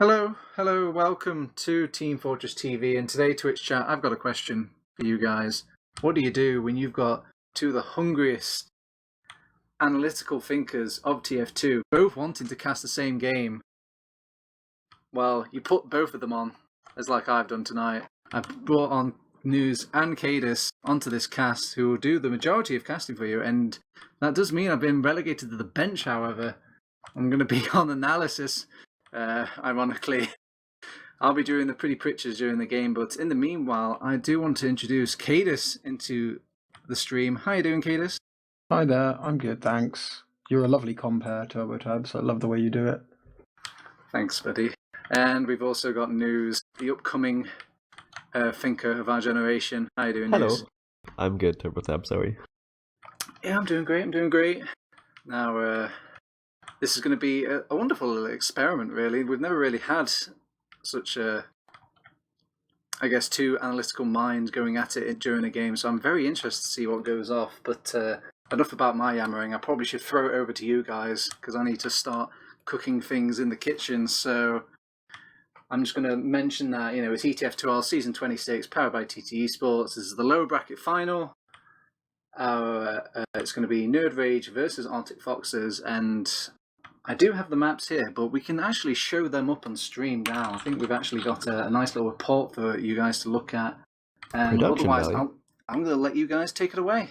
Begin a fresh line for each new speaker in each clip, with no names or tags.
Hello, welcome to Team Fortress TV, and today Twitch chat, I've got a question for you guys. What do you do when you've got two of the hungriest analytical thinkers of TF2, both wanting to cast the same game? Well, you put both of them on, as like I've done tonight. I've brought on Nuze and kaidus onto this cast, who will do the majority of casting for you, and that does mean I've been relegated to the bench, however. I'm going to be on analysis, ironically. I'll be doing the pretty pictures during the game, but in the meanwhile, I do want to introduce kaidus into the stream. How you doing, kaidus?
Hi there, I'm good, thanks. You're a lovely compare, TurboTabs. I love the way you do it.
Thanks, buddy. And we've also got Nuze, the upcoming thinker of our generation. How you doing,
Hello.
Nuze?
I'm good, TurboTabs, sorry.
Yeah, I'm doing great. Now, this is going to be a wonderful little experiment, really. We've never really had such two analytical minds going at it during a game, so I'm very interested to see what goes off. But enough about my yammering. I probably should throw it over to you guys, because I need to start cooking things in the kitchen. So I'm just going to mention that, it's ETF2L Season 26, powered by TT Esports. This is the lower bracket final. It's going to be nerdRage versus Arctic Foxes, and I do have the maps here, but we can actually show them up on stream now. I think we've actually got a nice little report for you guys to look at. And
Production
otherwise,
value.
I'm going to let you guys take it away.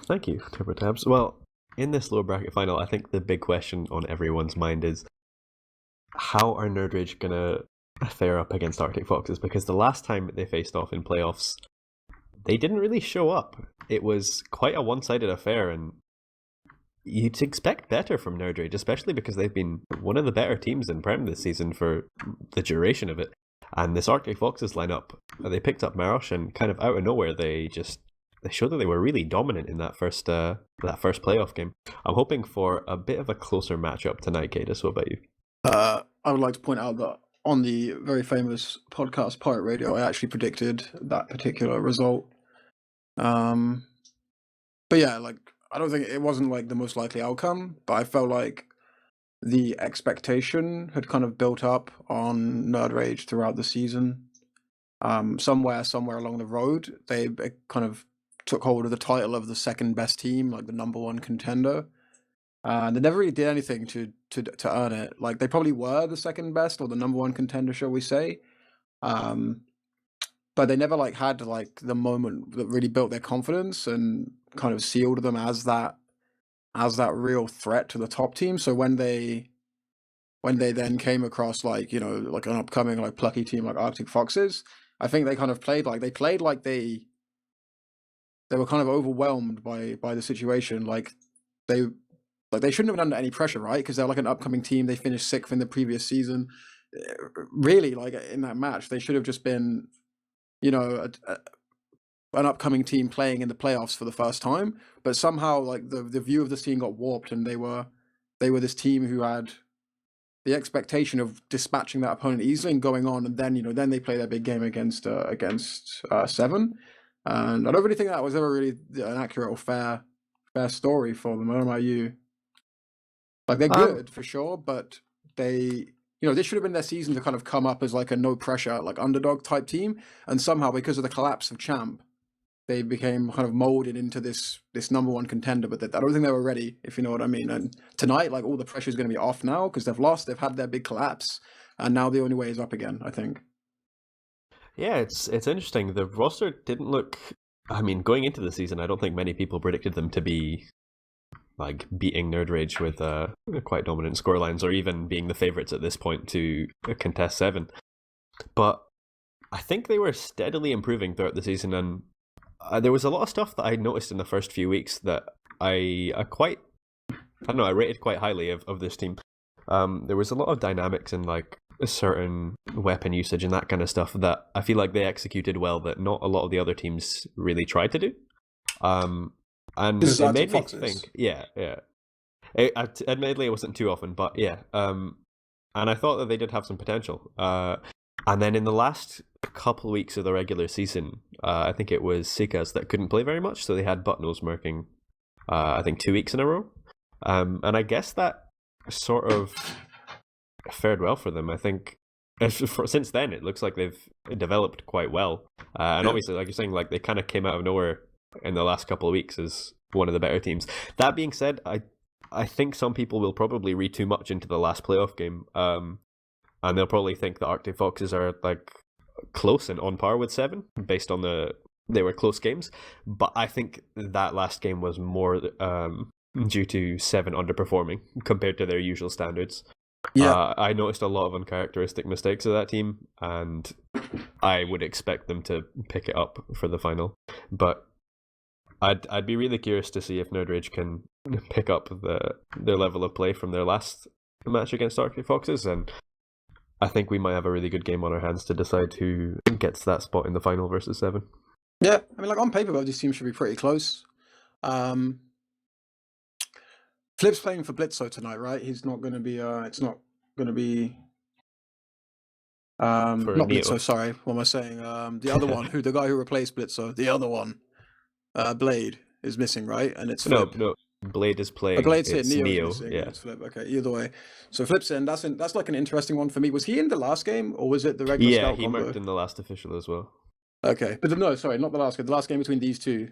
Thank you, TurboTabs. Well, in this lower bracket final, I think the big question on everyone's mind is, how are nerdRage going to fare up against Arctic Foxes? Because the last time they faced off in playoffs, they didn't really show up. It was quite a one-sided affair, and you'd expect better from nerdRage, especially because they've been one of the better teams in Prem this season for the duration of it. And this Arctic Foxes lineup, they picked up Marosh, and kind of out of nowhere, they showed that they were really dominant in that first playoff game. I'm hoping for a bit of a closer matchup tonight, Kaidus. What about you?
I would like to point out that on the very famous podcast Pirate Radio, I actually predicted that particular result. But yeah, I don't think it wasn't the most likely outcome, but I felt like the expectation had kind of built up on nerdRage throughout the season. Somewhere along the road, they kind of took hold of the title of the second best team, like the number one contender. They never really did anything to earn it. They probably were the second best or the number one contender, shall we say. But they never had the moment that really built their confidence and kind of sealed them as that real threat to the top team. So when they then came across an upcoming plucky team like Arctic Foxes, I think they kind of played like they were kind of overwhelmed by the situation. They shouldn't have been under any pressure, right? Because they're an upcoming team. They finished 6th in the previous season. Really, in that match, they should have just been, an upcoming team playing in the playoffs for the first time. But somehow, the view of the scene got warped, and they were this team who had the expectation of dispatching that opponent easily and going on, and then they play their big game against Seven. And I don't really think that was ever really an accurate or fair story for them. I don't know about you. They're good for sure, but they, this should have been their season to kind of come up as a no pressure, underdog type team. And somehow, because of the collapse of Champ, they became kind of molded into this number one contender. But I don't think they were ready, if you know what I mean. And tonight, all the pressure is going to be off now because they've lost. They've had their big collapse, and now the only way is up again, I think.
Yeah, it's interesting. The roster didn't look. I mean, going into the season, I don't think many people predicted them to be beating nerdRage with quite dominant scorelines, or even being the favorites at this point to contest Seven. But I think they were steadily improving throughout the season, and there was a lot of stuff that I noticed in the first few weeks that I rated quite highly of this team. There was a lot of dynamics in a certain weapon usage and that kind of stuff that I feel like they executed well that not a lot of the other teams really tried to do. And it made me think, yeah. Admittedly, it wasn't too often, but yeah. And I thought that they did have some potential. And then in the last couple weeks of the regular season, I think it was Sikas that couldn't play very much, so they had Buttnose marking, I think 2 weeks in a row. And I guess that sort of fared well for them. I think since then it looks like they've developed quite well, and obviously, like you're saying, like they kind of came out of nowhere in the last couple of weeks as one of the better teams. That being said, I think some people will probably read too much into the last playoff game, and they'll probably think the Arctic Foxes are like close and on par with Seven based on they were close games. But I think that last game was more due to Seven underperforming compared to their usual standards. Yeah, I noticed a lot of uncharacteristic mistakes of that team, and I would expect them to pick it up for the final. But I'd be really curious to see if nerdRage can pick up their level of play from their last match against Arctic Foxes, and I think we might have a really good game on our hands to decide who gets that spot in the final versus Seven.
Yeah, I mean, like on paper, both these teams should be pretty close. Flip's playing for Blitzo tonight, right? He's not going to be. It's not going to be. Not Blitzo. Sorry, what am I saying? The other one, the guy who replaced Blitzo, the other one, Blade is missing, right? And it's Flip.
No. Blade is playing.
Blade's
it's
Neo.
Yeah,
it's Flip. Okay, either way. So Flip's in. That's like an interesting one for me. Was he in the last game, or was it the regular scout
he marked in the last official as well.
Okay, but no, sorry, not the last game. The last game between these two.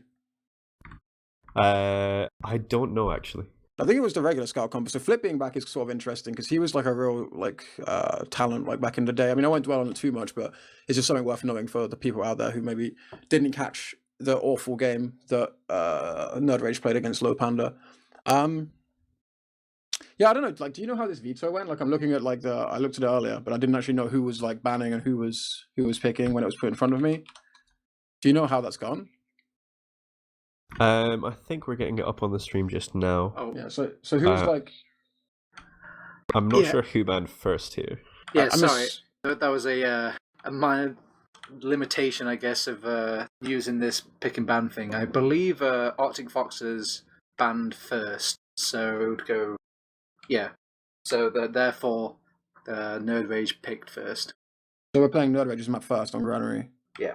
I don't know actually.
I think it was the regular scout combo. So Flip being back is sort of interesting because he was like a real talent like back in the day. I mean, I won't dwell on it too much, but it's just something worth knowing for the people out there who maybe didn't catch the awful game that nerdRage played against Low Panda. Yeah, I don't know. Like, do you know how this veto went? Like, I'm looking at I looked at it earlier, but I didn't actually know who was like banning and who was picking when it was put in front of me. Do you know how that's gone?
I think we're getting it up on the stream just now.
Oh yeah. So who's like?
I'm not sure who banned first here.
Yeah, sorry. That was a minor limitation, I guess, of using this pick and ban thing. I believe Arctic Foxes banned first, so it would go. Yeah. So therefore, nerdRage picked first.
So we're playing nerdRage's map first on Granary.
Yeah.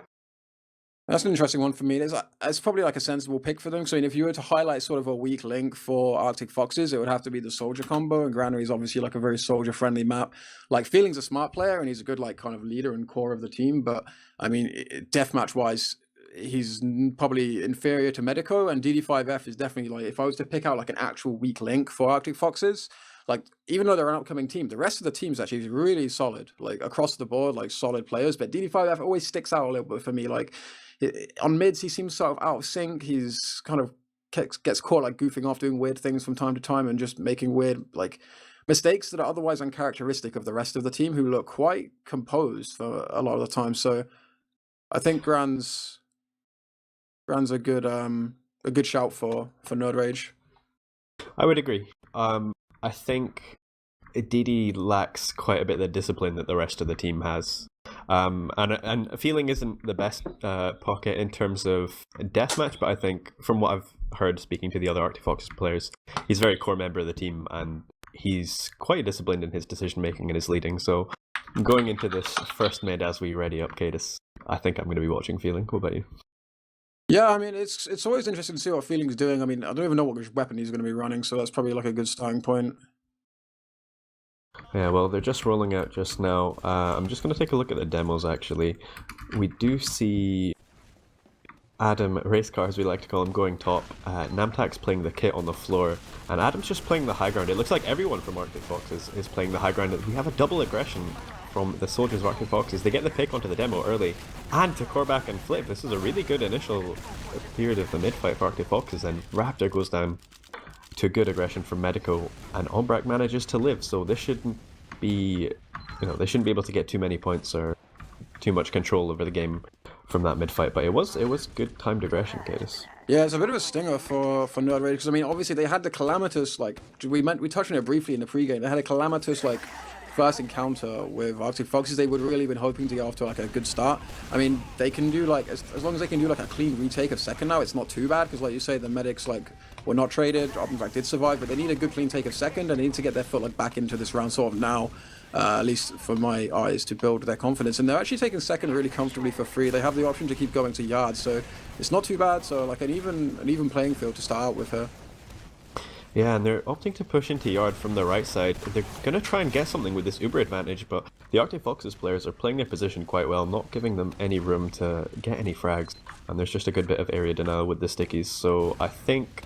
That's an interesting one for me. It's probably like a sensible pick for them. So if you were to highlight sort of a weak link for Arctic Foxes, it would have to be the soldier combo. And Granary is obviously like a very soldier-friendly map. Like Feeling's a smart player and he's a good like kind of leader and core of the team. But I mean, deathmatch-wise, he's probably inferior to Medico. And DD5F is definitely like, if I was to pick out like an actual weak link for Arctic Foxes, like even though they're an upcoming team, the rest of the team's actually really solid, like across the board, like solid players. But DD5F always sticks out a little bit for me. Like on mids, he seems sort of out of sync. He's kind of gets caught like goofing off, doing weird things from time to time, and just making weird like mistakes that are otherwise uncharacteristic of the rest of the team, who look quite composed for a lot of the time. So I think Gran's a good shout for nerdRage.
I would agree. I think DD lacks quite a bit of the discipline that the rest of the team has. And Feeling isn't the best pocket in terms of deathmatch, but I think from what I've heard speaking to the other Arctic Fox players, he's a very core member of the team and he's quite disciplined in his decision making and his leading. So going into this first mid as we ready up Kaidus, I think I'm going to be watching Feeling. What about you?
Yeah, I mean, it's always interesting to see what Feeling's doing. I mean, I don't even know what weapon he's going to be running, so that's probably like a good starting point.
Yeah, well, they're just rolling out just now. I'm just going to take a look at the demos, actually. We do see Adam, Racecar as we like to call him, going top. Namtak's playing the kit on the floor, and Adam's just playing the high ground. It looks like everyone from Arctic Fox is playing the high ground. We have a double aggression from the soldiers of Arctic Foxes. They get the pick onto the demo early, and to core back and flip. This is a really good initial period of the mid fight for Arctic Foxes, and Raptor goes down to good aggression from Medico, and Ombrak manages to live. So this shouldn't be, they shouldn't be able to get too many points or too much control over the game from that mid fight. But it was good timed aggression, Kaidus.
Yeah, it's a bit of a stinger for nerdRage because I mean, obviously they had the calamitous we touched on it briefly in the pregame. They had a calamitous first encounter with Arctic Foxes. They would really been hoping to get off to like a good start. I mean, they can do as long as they can do like a clean retake of second now, it's not too bad because like you say, the medics were not traded. In fact, did survive, but they need a good clean take of second and they need to get their foot back into this round sort of now. At least for my eyes, to build their confidence, and they're actually taking second really comfortably for free. They have the option to keep going to yards, so it's not too bad. So like an even playing field to start out with her.
Yeah, and they're opting to push into yard from the right side. They're going to try and get something with this Uber advantage, but the Arctic Foxes players are playing their position quite well, not giving them any room to get any frags. And there's just a good bit of area denial with the stickies. So I think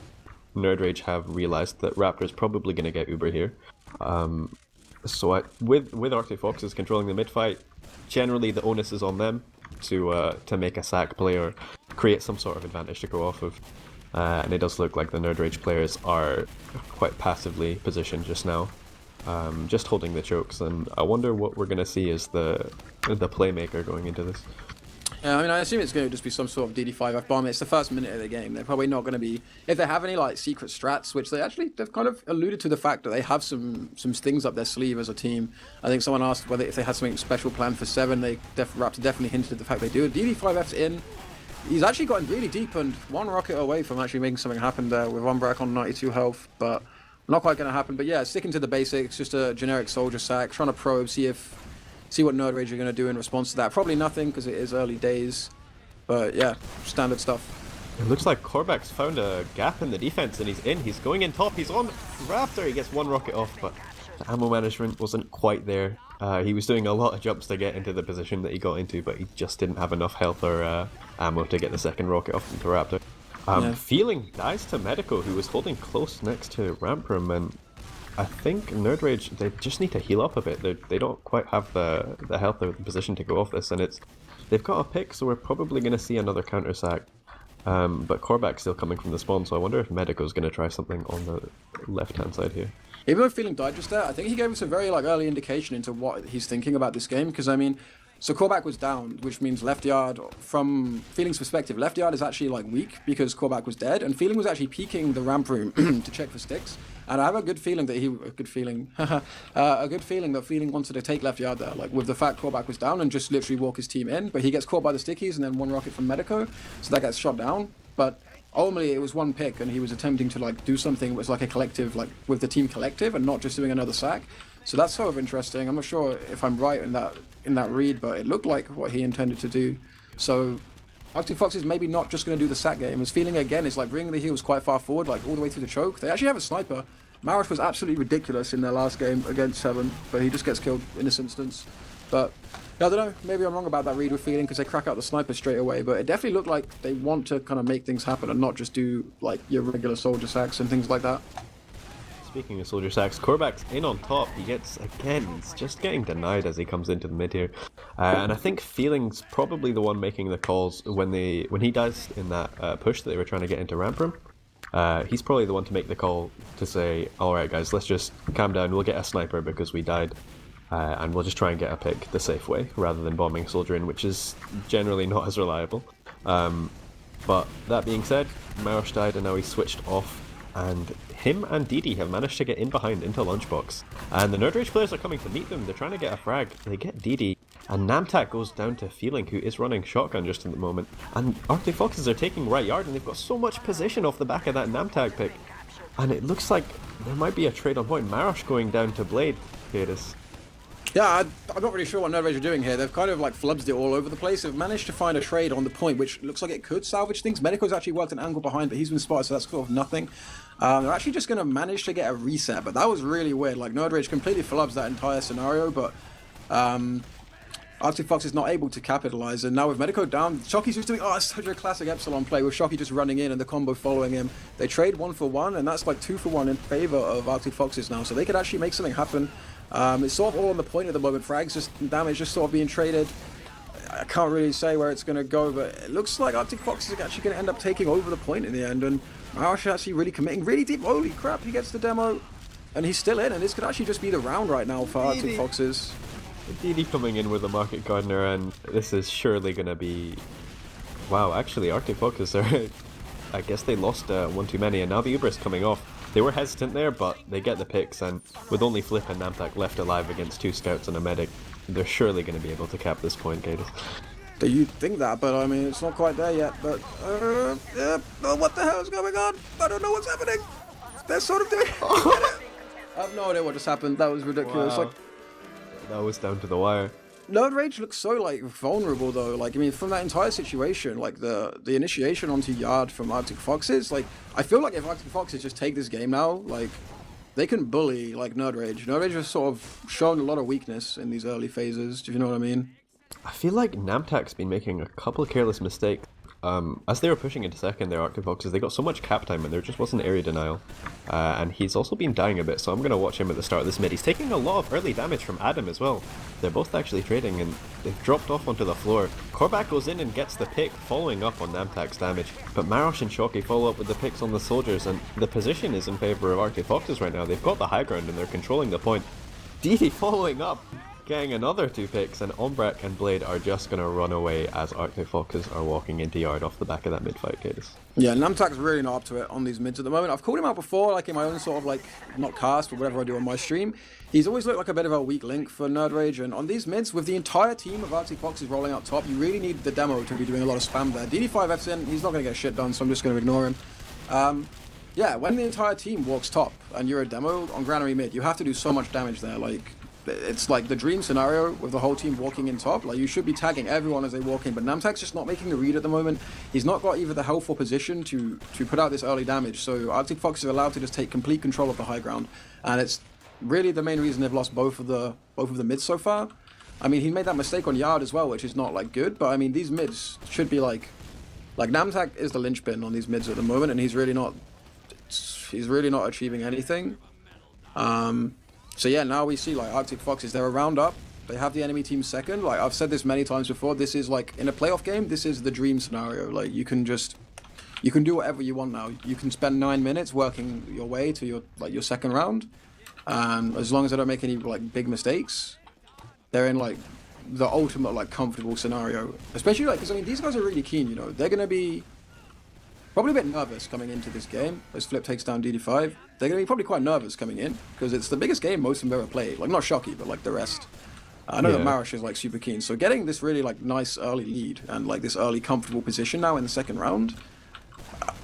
nerdRage have realized that Raptor's probably going to get Uber here. With Arctic Foxes controlling the mid fight, generally the onus is on them to make a sack play or create some sort of advantage to go off of. And it does look like the nerdRage players are quite passively positioned just now, just holding the chokes. And I wonder what we're going to see as the playmaker going into this.
Yeah, I mean, I assume it's going to just be some sort of DD5F bomb. It's the first minute of the game. They're probably not going to be, if they have any like secret strats, which they've kind of alluded to the fact that they have some things up their sleeve as a team. I think someone asked whether if they had something special planned for 7. Raptor definitely hinted at the fact they do. DD5F's in. He's actually gotten really deep and one rocket away from actually making something happen there with one Brack on 92 health, but not quite going to happen. But yeah, sticking to the basics, just a generic soldier sack, trying to probe, see what nerdRage are going to do in response to that. Probably nothing because it is early days, but yeah, standard stuff.
It looks like Korvax found a gap in the defense and he's in. He's going in top. He's on Raptor. He gets one rocket off, but the ammo management wasn't quite there. He was doing a lot of jumps to get into the position that he got into, but he just didn't have enough health or ammo to get the second rocket off into Raptor. Feeling dies to Medico, who was holding close next to Ramp Room, and I think nerdRage, they just need to heal up a bit. They don't quite have the health or the position to go off this, and they've got a pick, so we're probably going to see another counter sack. But Korvax's still coming from the spawn, so I wonder if Medico's going to try something on the left-hand side here.
Even though Feeling died just there, I think he gave us a very early indication into what he's thinking about this game, because I mean, so Korvax was down, which means left yard, from Feeling's perspective, left yard is actually weak because Korvax was dead, and Feeling was actually peeking the ramp room to check for sticks. And I have a good feeling that Feeling wanted to take left yard there, with the fact Korvax was down and just literally walk his team in, but he gets caught by the stickies and then one rocket from Medico, so that gets shot down. But ultimately, it was one pick, and he was attempting to do something that was a collective, with the team collective, and not just doing another sack. So that's sort of interesting. I'm not sure if I'm right in that read, but it looked like what he intended to do. So Arctic Fox is maybe not just going to do the sack game. His feeling again is bringing the heals quite far forward, all the way through the choke. They actually have a sniper. Marish was absolutely ridiculous in their last game against 7, but he just gets killed in this instance. But I don't know, maybe I'm wrong about that read with Feeling because they crack out the sniper straight away, but it definitely looked like they want to kind of make things happen and not just do your regular soldier sacks and things like that.
Speaking of soldier sacks, Korvax in on top. He gets, again, he's just getting denied as he comes into the mid here. And I think Feeling's probably the one making the calls when he dies in that push that they were trying to get into ramp room. He's probably the one to make the call to say, alright guys, let's just calm down, we'll get a sniper because we died. And we'll just try and get a pick the safe way, rather than bombing soldier in, which is generally not as reliable. But that being said, Marosh died and now he's switched off, and him and Didi have managed to get in behind into Lunchbox. And the nerdRage players are coming to meet them, they're trying to get a frag, they get Didi, and Namtak goes down to Feeling, who is running shotgun just in the moment. And Arctic Foxes are taking right yard, and they've got so much position off the back of that Namtak pick. And it looks like there might be a trade on point. Marosh going down to Blade. Kaidus.
Yeah, I'm not really sure what nerdRage are doing here. They've kind of flubbed it all over the place. They've managed to find a trade on the point, which looks like it could salvage things. Medico's actually worked an angle behind, but he's been spotted, so that's sort of nothing. They're actually just going to manage to get a reset, but that was really weird. nerdRage completely flubs that entire scenario, but Arctic Fox is not able to capitalize, and now with Medico down, Shockey's just doing, such a classic Epsilon play with Shockey just running in and the combo following him. They trade 1 for 1, and that's 2 for 1 in favor of Arctic Foxes now, so they could actually make something happen. It's sort of all on the point at the moment. Frags damage just sort of being traded. I can't really say where it's going to go, but it looks like Arctic Fox is actually going to end up taking over the point in the end, and Marosh actually really committing really deep. Holy crap, he gets the demo, and he's still in, and this could actually just be the round right now for Arctic Foxes.
Didi coming in with a Market Gardener, and this is surely going to be... Wow, actually Arctic Foxes are... I guess they lost one too many, and now the Uber is coming off. They were hesitant there, but they get the picks, and with only Flip and Namtak left alive against 2 scouts and a medic, they're surely going to be able to cap this point, Kaidus.
You'd think that, but I mean, it's not quite there yet, but... what the hell is going on? I don't know what's happening. They're sort of doing... I have no idea what just happened. That was ridiculous.
Wow. That was down to the wire.
nerdRage looks so like vulnerable though. Like I mean, from that entire situation, like the initiation onto Yard from Arctic Foxes, like I feel like if Arctic Foxes just take this game now, like they can bully like nerdRage. nerdRage has sort of shown a lot of weakness in these early phases. Do you know what I mean?
I feel like Namtak's been making a couple of careless mistakes. As they were pushing into second, their Arctic Foxes, they got so much cap time and there just wasn't area denial. And he's also been dying a bit, so I'm going to watch him at the start of this mid. He's taking a lot of early damage from Adam as well. They're both actually trading and they've dropped off onto the floor. Korvac goes in and gets the pick, following up on Namtak's damage. But Marosh and Shocky follow up with the picks on the soldiers, and the position is in favour of Arctic Foxes right now. They've got the high ground and they're controlling the point. Didi following up, getting another 2 picks, and Ombrak and Blade are just going to run away as Arctic Foxes are walking into Yard off the back of that mid-fight, Kaidus.
Yeah, Namtak's really not up to it on these mids at the moment. I've called him out before, like in my own sort of like, not cast, but whatever I do on my stream. He's always looked like a bit of a weak link for nerdRage, and on these mids, with the entire team of Arctic Foxes rolling out top, you really need the demo to be doing a lot of spam there. DD5F's in, he's not going to get shit done, so I'm just going to ignore him. Yeah, when the entire team walks top, and you're a demo on Granary mid, you have to do so much damage there, like... It's like the dream scenario with the whole team walking in top. Like you should be tagging everyone as they walk in, but Namtak's just not making the read at the moment. He's not got either the health or position to put out this early damage. So Arctic Fox is allowed to just take complete control of the high ground, and it's really the main reason they've lost both of the mids so far. I mean, he made that mistake on Yard as well, which is not like good. But I mean, these mids should be like Namtak is the linchpin on these mids at the moment, and he's really not achieving anything. So yeah, now we see like Arctic Foxes, they're a round up, they have the enemy team second. Like I've said this many times before, this is like, in a playoff game, this is the dream scenario. Like you can do whatever you want now. You can spend 9 minutes working your way to your second round. As long as they don't make any like big mistakes, they're in like the ultimate like comfortable scenario. Especially like, because I mean, these guys are really keen, you know, they're going to be probably a bit nervous coming into this game as Flip takes down DD5. They're going to be probably quite nervous coming in because it's the biggest game most of them ever played. Like, not Shocky, but like the rest. I know that Marosh is like super keen. So getting this really like nice early lead and like this early comfortable position now in the second round,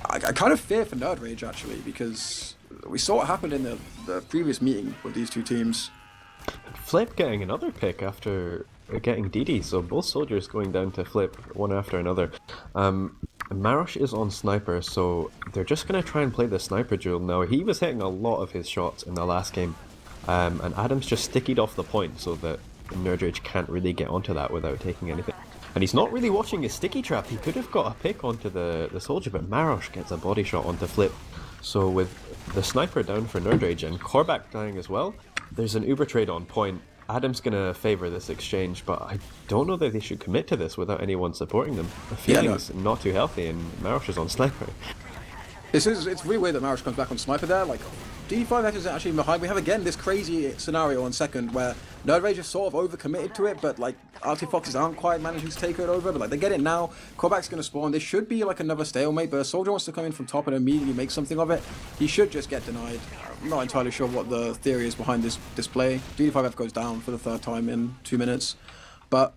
I kind of fear for nerdRage actually, because we saw what happened in the previous meeting with these two teams.
Flip getting another pick after getting DD, so both soldiers going down to Flip one after another. Marosh is on sniper, so they're just going to try and play the sniper duel now. He was hitting a lot of his shots in the last game, and Adam's just stickied off the point so that nerdRage can't really get onto that without taking anything. And he's not really watching his sticky trap. He could have got a pick onto the soldier, but Marosh gets a body shot onto Flip. So with the sniper down for nerdRage and Korvac dying as well, there's an Uber trade on point. Adam's going to favour this exchange, but I don't know that they should commit to this without anyone supporting them. The feeling's not too healthy, and Marosh is on sniper.
It's really weird that Marosh comes back on sniper there. Like, D5F is actually behind. We have again this crazy scenario on second where nerdRage is sort of overcommitted to it, but like Arctic Foxes aren't quite managing to take it over. But like they get it now. Korvac's going to spawn. This should be like another stalemate, but a soldier wants to come in from top and immediately make something of it. He should just get denied. I'm not entirely sure what the theory is behind this display. D5F goes down for the 3rd time in 2 minutes, but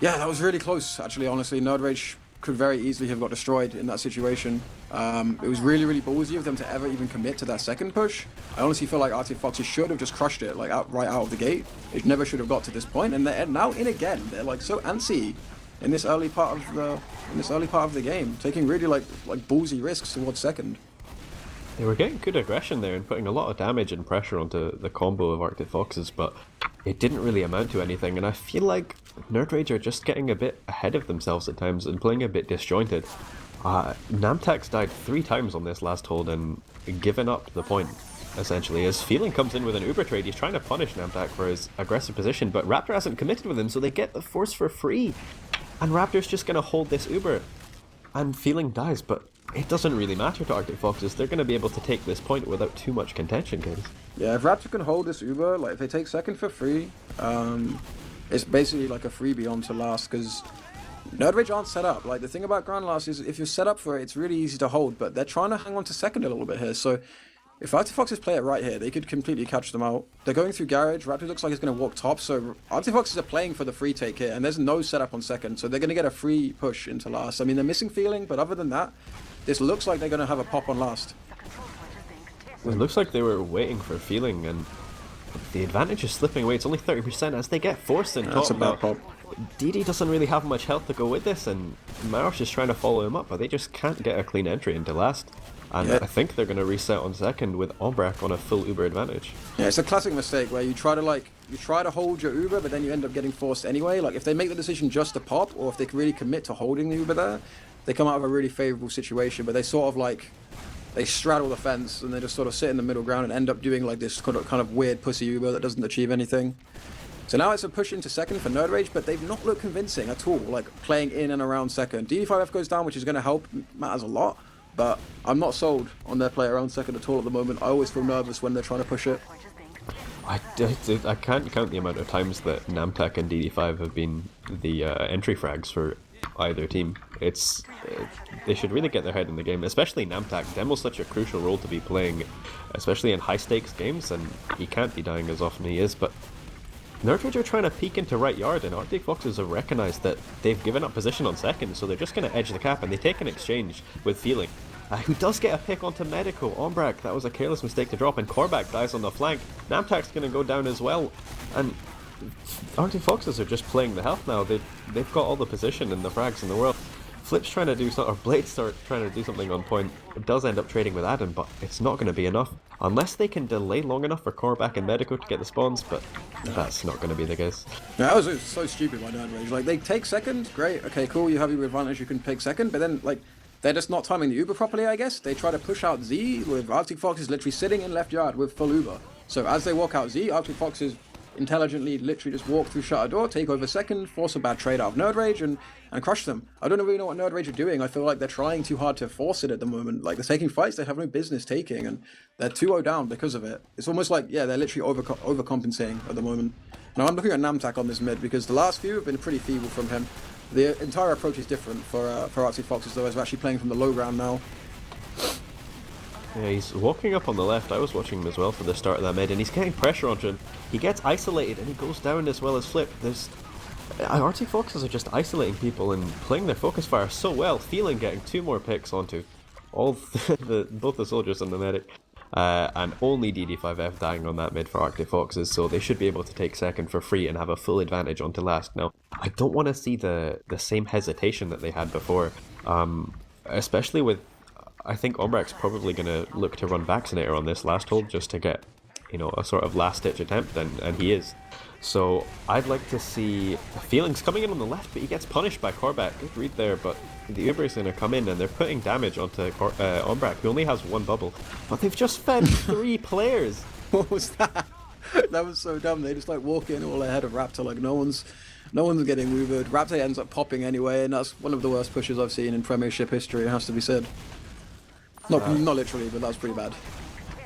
yeah, that was really close. Actually, honestly, nerdRage could very easily have got destroyed in that situation. It was really, really ballsy of them to ever even commit to that second push. I honestly feel like Arctic Foxes should have just crushed it, like right out of the gate. It never should have got to this point, and they're now in again. They're like so antsy in this early part of the game, taking really like ballsy risks towards second.
They were getting good aggression there and putting a lot of damage and pressure onto the combo of Arctic Foxes, but it didn't really amount to anything, and I feel like nerdRage are just getting a bit ahead of themselves at times and playing a bit disjointed. Namtak's died 3 times on this last hold and given up the point, essentially. As Feeling comes in with an Uber trade, he's trying to punish Namtak for his aggressive position, but Raptor hasn't committed with him, so they get the force for free. And Raptor's just going to hold this Uber. And Feeling dies, but it doesn't really matter to Arctic Foxes. They're going to be able to take this point without too much contention, guys.
Yeah, if Raptor can hold this Uber, like if they take second for free, it's basically like a freebie on to last, because nerdRage aren't set up. Like the thing about Grand Last is if you're set up for it, it's really easy to hold, but they're trying to hang on to second a little bit here. So if Arctic Foxes play it right here, they could completely catch them out. They're going through Garage. Raptor looks like he's going to walk top, so Arctic Foxes are playing for the free take here, and there's no setup on second, so they're going to get a free push into last. I mean, they're missing Feeling, but other than that, this looks like they're going to have a pop on last.
It looks like they were waiting for Feeling, and the advantage is slipping away. It's only 30% as they get forced in top.
That's a bad pop.
DD doesn't really have much health to go with this, and Marosh is trying to follow him up, but they just can't get a clean entry into last. And I think they're going to reset on second with Ombrak on a full Uber advantage.
Yeah, it's a classic mistake where you try to hold your Uber, but then you end up getting forced anyway. Like, if they make the decision just to pop, or if they really commit to holding the Uber there, they come out of a really favorable situation. But they sort of like, they straddle the fence and they just sort of sit in the middle ground and end up doing like this kind of weird pussy Uber that doesn't achieve anything. So now it's a push into second for nerdRage, but they've not looked convincing at all, like playing in and around second. DD5F goes down, which is going to help, matters a lot, but I'm not sold on their play around second at all at the moment. I always feel nervous when they're trying to push it.
I can't count the amount of times that Namtak and DD5 have been the entry frags for either team. They should really get their head in the game, especially Namtak. Demo's such a crucial role to be playing, especially in high stakes games, and he can't be dying as often as he is, but nerdRage are trying to peek into right yard, and Arctic Foxes have recognized that they've given up position on second, so they're just going to edge the cap, and they take an exchange with Feeling, who does get a pick onto Medico. Ombrak, that was a careless mistake to drop, and Korvac dies on the flank. Namtak's going to go down as well, and Arctic Foxes are just playing the health now. They've got all the position and the frags in the world. Flip's trying to do something, or Blade's trying to do something on point. It does end up trading with Adam, but it's not going to be enough. Unless they can delay long enough for Korvac and Medico to get the spawns, but that's not going to be the case.
Yeah, that was so stupid by nerdRage. Like, they take second, great, okay, cool, you have your advantage, you can pick second, but then, like, they're just not timing the Uber properly, I guess. They try to push out Z with Arctic Foxes literally sitting in left yard with full Uber. So as they walk out Z, Arctic Foxes intelligently literally just walk through shutter door, take over second, force a bad trade out of nerdRage, and crush them. I don't really know what nerdRage are doing. I feel like they're trying too hard to force it at the moment. Like, they're taking fights they have no business taking, and they're 2-0 down because of it. It's almost like, yeah, they're literally overcompensating at the moment. Now I'm looking at Namtak on this mid, because the last few have been pretty feeble from him. The entire approach is different for Arctic Foxes, though, as we're actually playing from the low ground now.
Yeah, he's walking up on the left. I was watching him as well for the start of that mid, and he's getting pressure onto him. He gets isolated, and he goes down as well as Flip. Arctic Foxes are just isolating people and playing their focus fire so well. Feeling getting 2 more picks onto both the soldiers and the medic, and only DD5F dying on that mid for Arctic Foxes, so they should be able to take second for free and have a full advantage onto last. Now, I don't want to see the same hesitation that they had before, especially with, I think Ombrak's probably going to look to run Vaccinator on this last hold just to get, a sort of last-ditch attempt, and he is. So I'd like to see Feelings coming in on the left, but he gets punished by Korvac. Good read there, but the Uber is going to come in, and they're putting damage onto Ombrak, who only has 1 bubble. But they've just fed 3 players.
What was that? That was so dumb. They just like walk in all ahead of Raptor, like no one's getting Ubered. Raptor ends up popping anyway, and that's one of the worst pushes I've seen in Premiership history, it has to be said. Not literally, but that's pretty bad.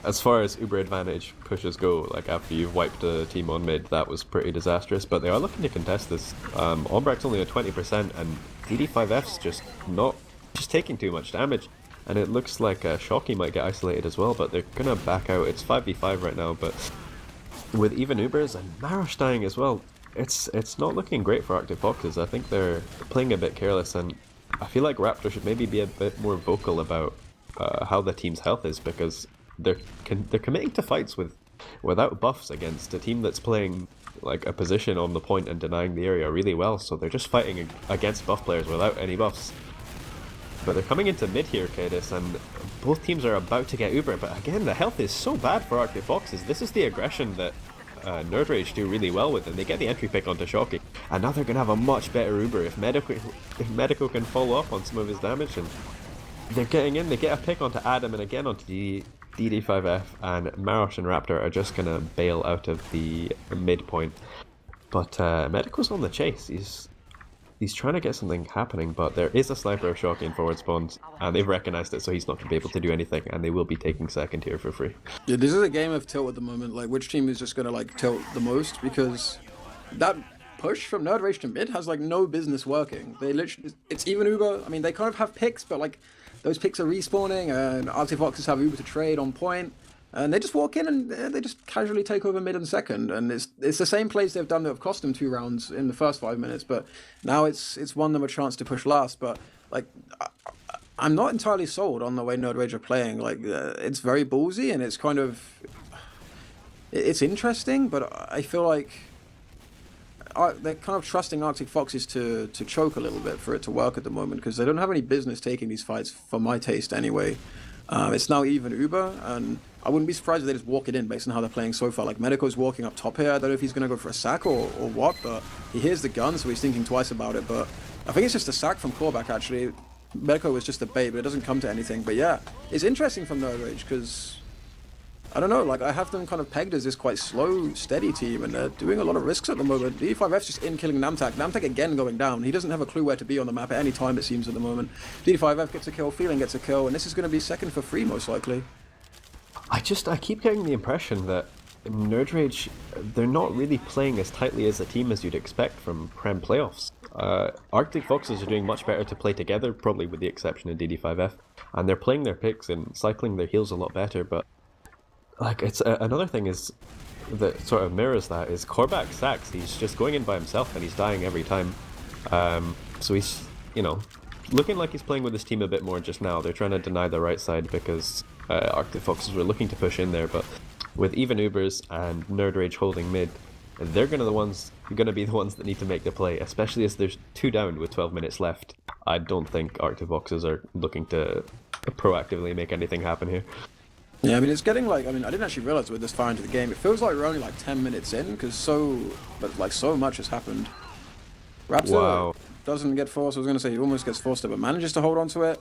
As far as Uber advantage pushes go, like after you've wiped a team on mid, that was pretty disastrous, but they are looking to contest this. Ombrak's only at 20%, and DD5F's just taking too much damage, and it looks like Shocky might get isolated as well, but they're gonna back out. It's 5v5 right now, but with even Ubers and Marosh dying as well, it's not looking great for Arctic Foxes. I think they're playing a bit careless, and I feel like Raptor should maybe be a bit more vocal about how the team's health is, because they're committing to fights without buffs against a team that's playing like a position on the point and denying the area really well, so they're just fighting against buff players without any buffs. But they're coming into mid here, kaidus, and both teams are about to get Uber, but again, the health is so bad for Arctic Foxes. This is the aggression that nerdRage do really well with, and they get the entry pick onto Shocky, and now they're going to have a much better Uber if Medico can follow up on some of his damage, and they're getting in, they get a pick onto Adam and again onto DD5F, and Marosh and Raptor are just going to bail out of the midpoint. But Medico's on the chase. He's trying to get something happening, but there is a sniper of Shocky in forward spawns, and they've recognized it, so he's not going to be able to do anything, and they will be taking second here for free. Yeah,
this is a game of tilt at the moment, like which team is just going to like tilt the most, because that push from nerdRage to mid has like no business working. They literally, it's even Uber. I mean, they kind of have picks, but like those picks are respawning, and Arctic Foxes have Uber to trade on point, and they just walk in and they just casually take over mid and second, and it's the same plays they've done that have cost them 2 rounds in the first 5 minutes, but now it's won them a chance to push last. But like, I'm not entirely sold on the way nerdRage are playing. Like, it's very ballsy, and it's kind of, it's interesting, but I feel like they're kind of trusting Arctic Foxes to choke a little bit for it to work at the moment because they don't have any business taking these fights for my taste anyway. It's now even Uber, and I wouldn't be surprised if they just walk it in based on how they're playing so far. Like Medico's walking up top here. I don't know if he's going to go for a sack or what, but he hears the gun, so he's thinking twice about it. But I think it's just a sack from Korvac actually. Medico was just a bait, but it doesn't come to anything. But yeah, it's interesting from nerdRage because I don't know, like I have them kind of pegged as this quite slow, steady team, and they're doing a lot of risks at the moment. DD5F's just in killing Namtak. Namtak again going down. He doesn't have a clue where to be on the map at any time, it seems, at the moment. DD5F gets a kill, Feeling gets a kill, and this is going to be second for free, most likely.
I keep getting the impression that nerdRage, they're not really playing as tightly as a team as you'd expect from Prem playoffs. Arctic Foxes are doing much better to play together, probably with the exception of DD5F, and they're playing their picks and cycling their heals a lot better, but like it's another thing is that sort of mirrors that is Korvac sacks. He's just going in by himself and he's dying every time. So he's, looking like he's playing with his team a bit more just now. They're trying to deny the right side because Arctic Foxes were looking to push in there, but with even Ubers and nerdRage holding mid, they're going to be the ones that need to make the play, especially as there's 2 down with 12 minutes left. I don't think Arctic Foxes are looking to proactively make anything happen here.
Yeah, I mean, it's getting like, I didn't actually realize we're this far into the game. It feels like we're only like 10 minutes in because so much has happened. Raptor doesn't get forced. I was going to say he almost gets forced, but manages to hold on to it.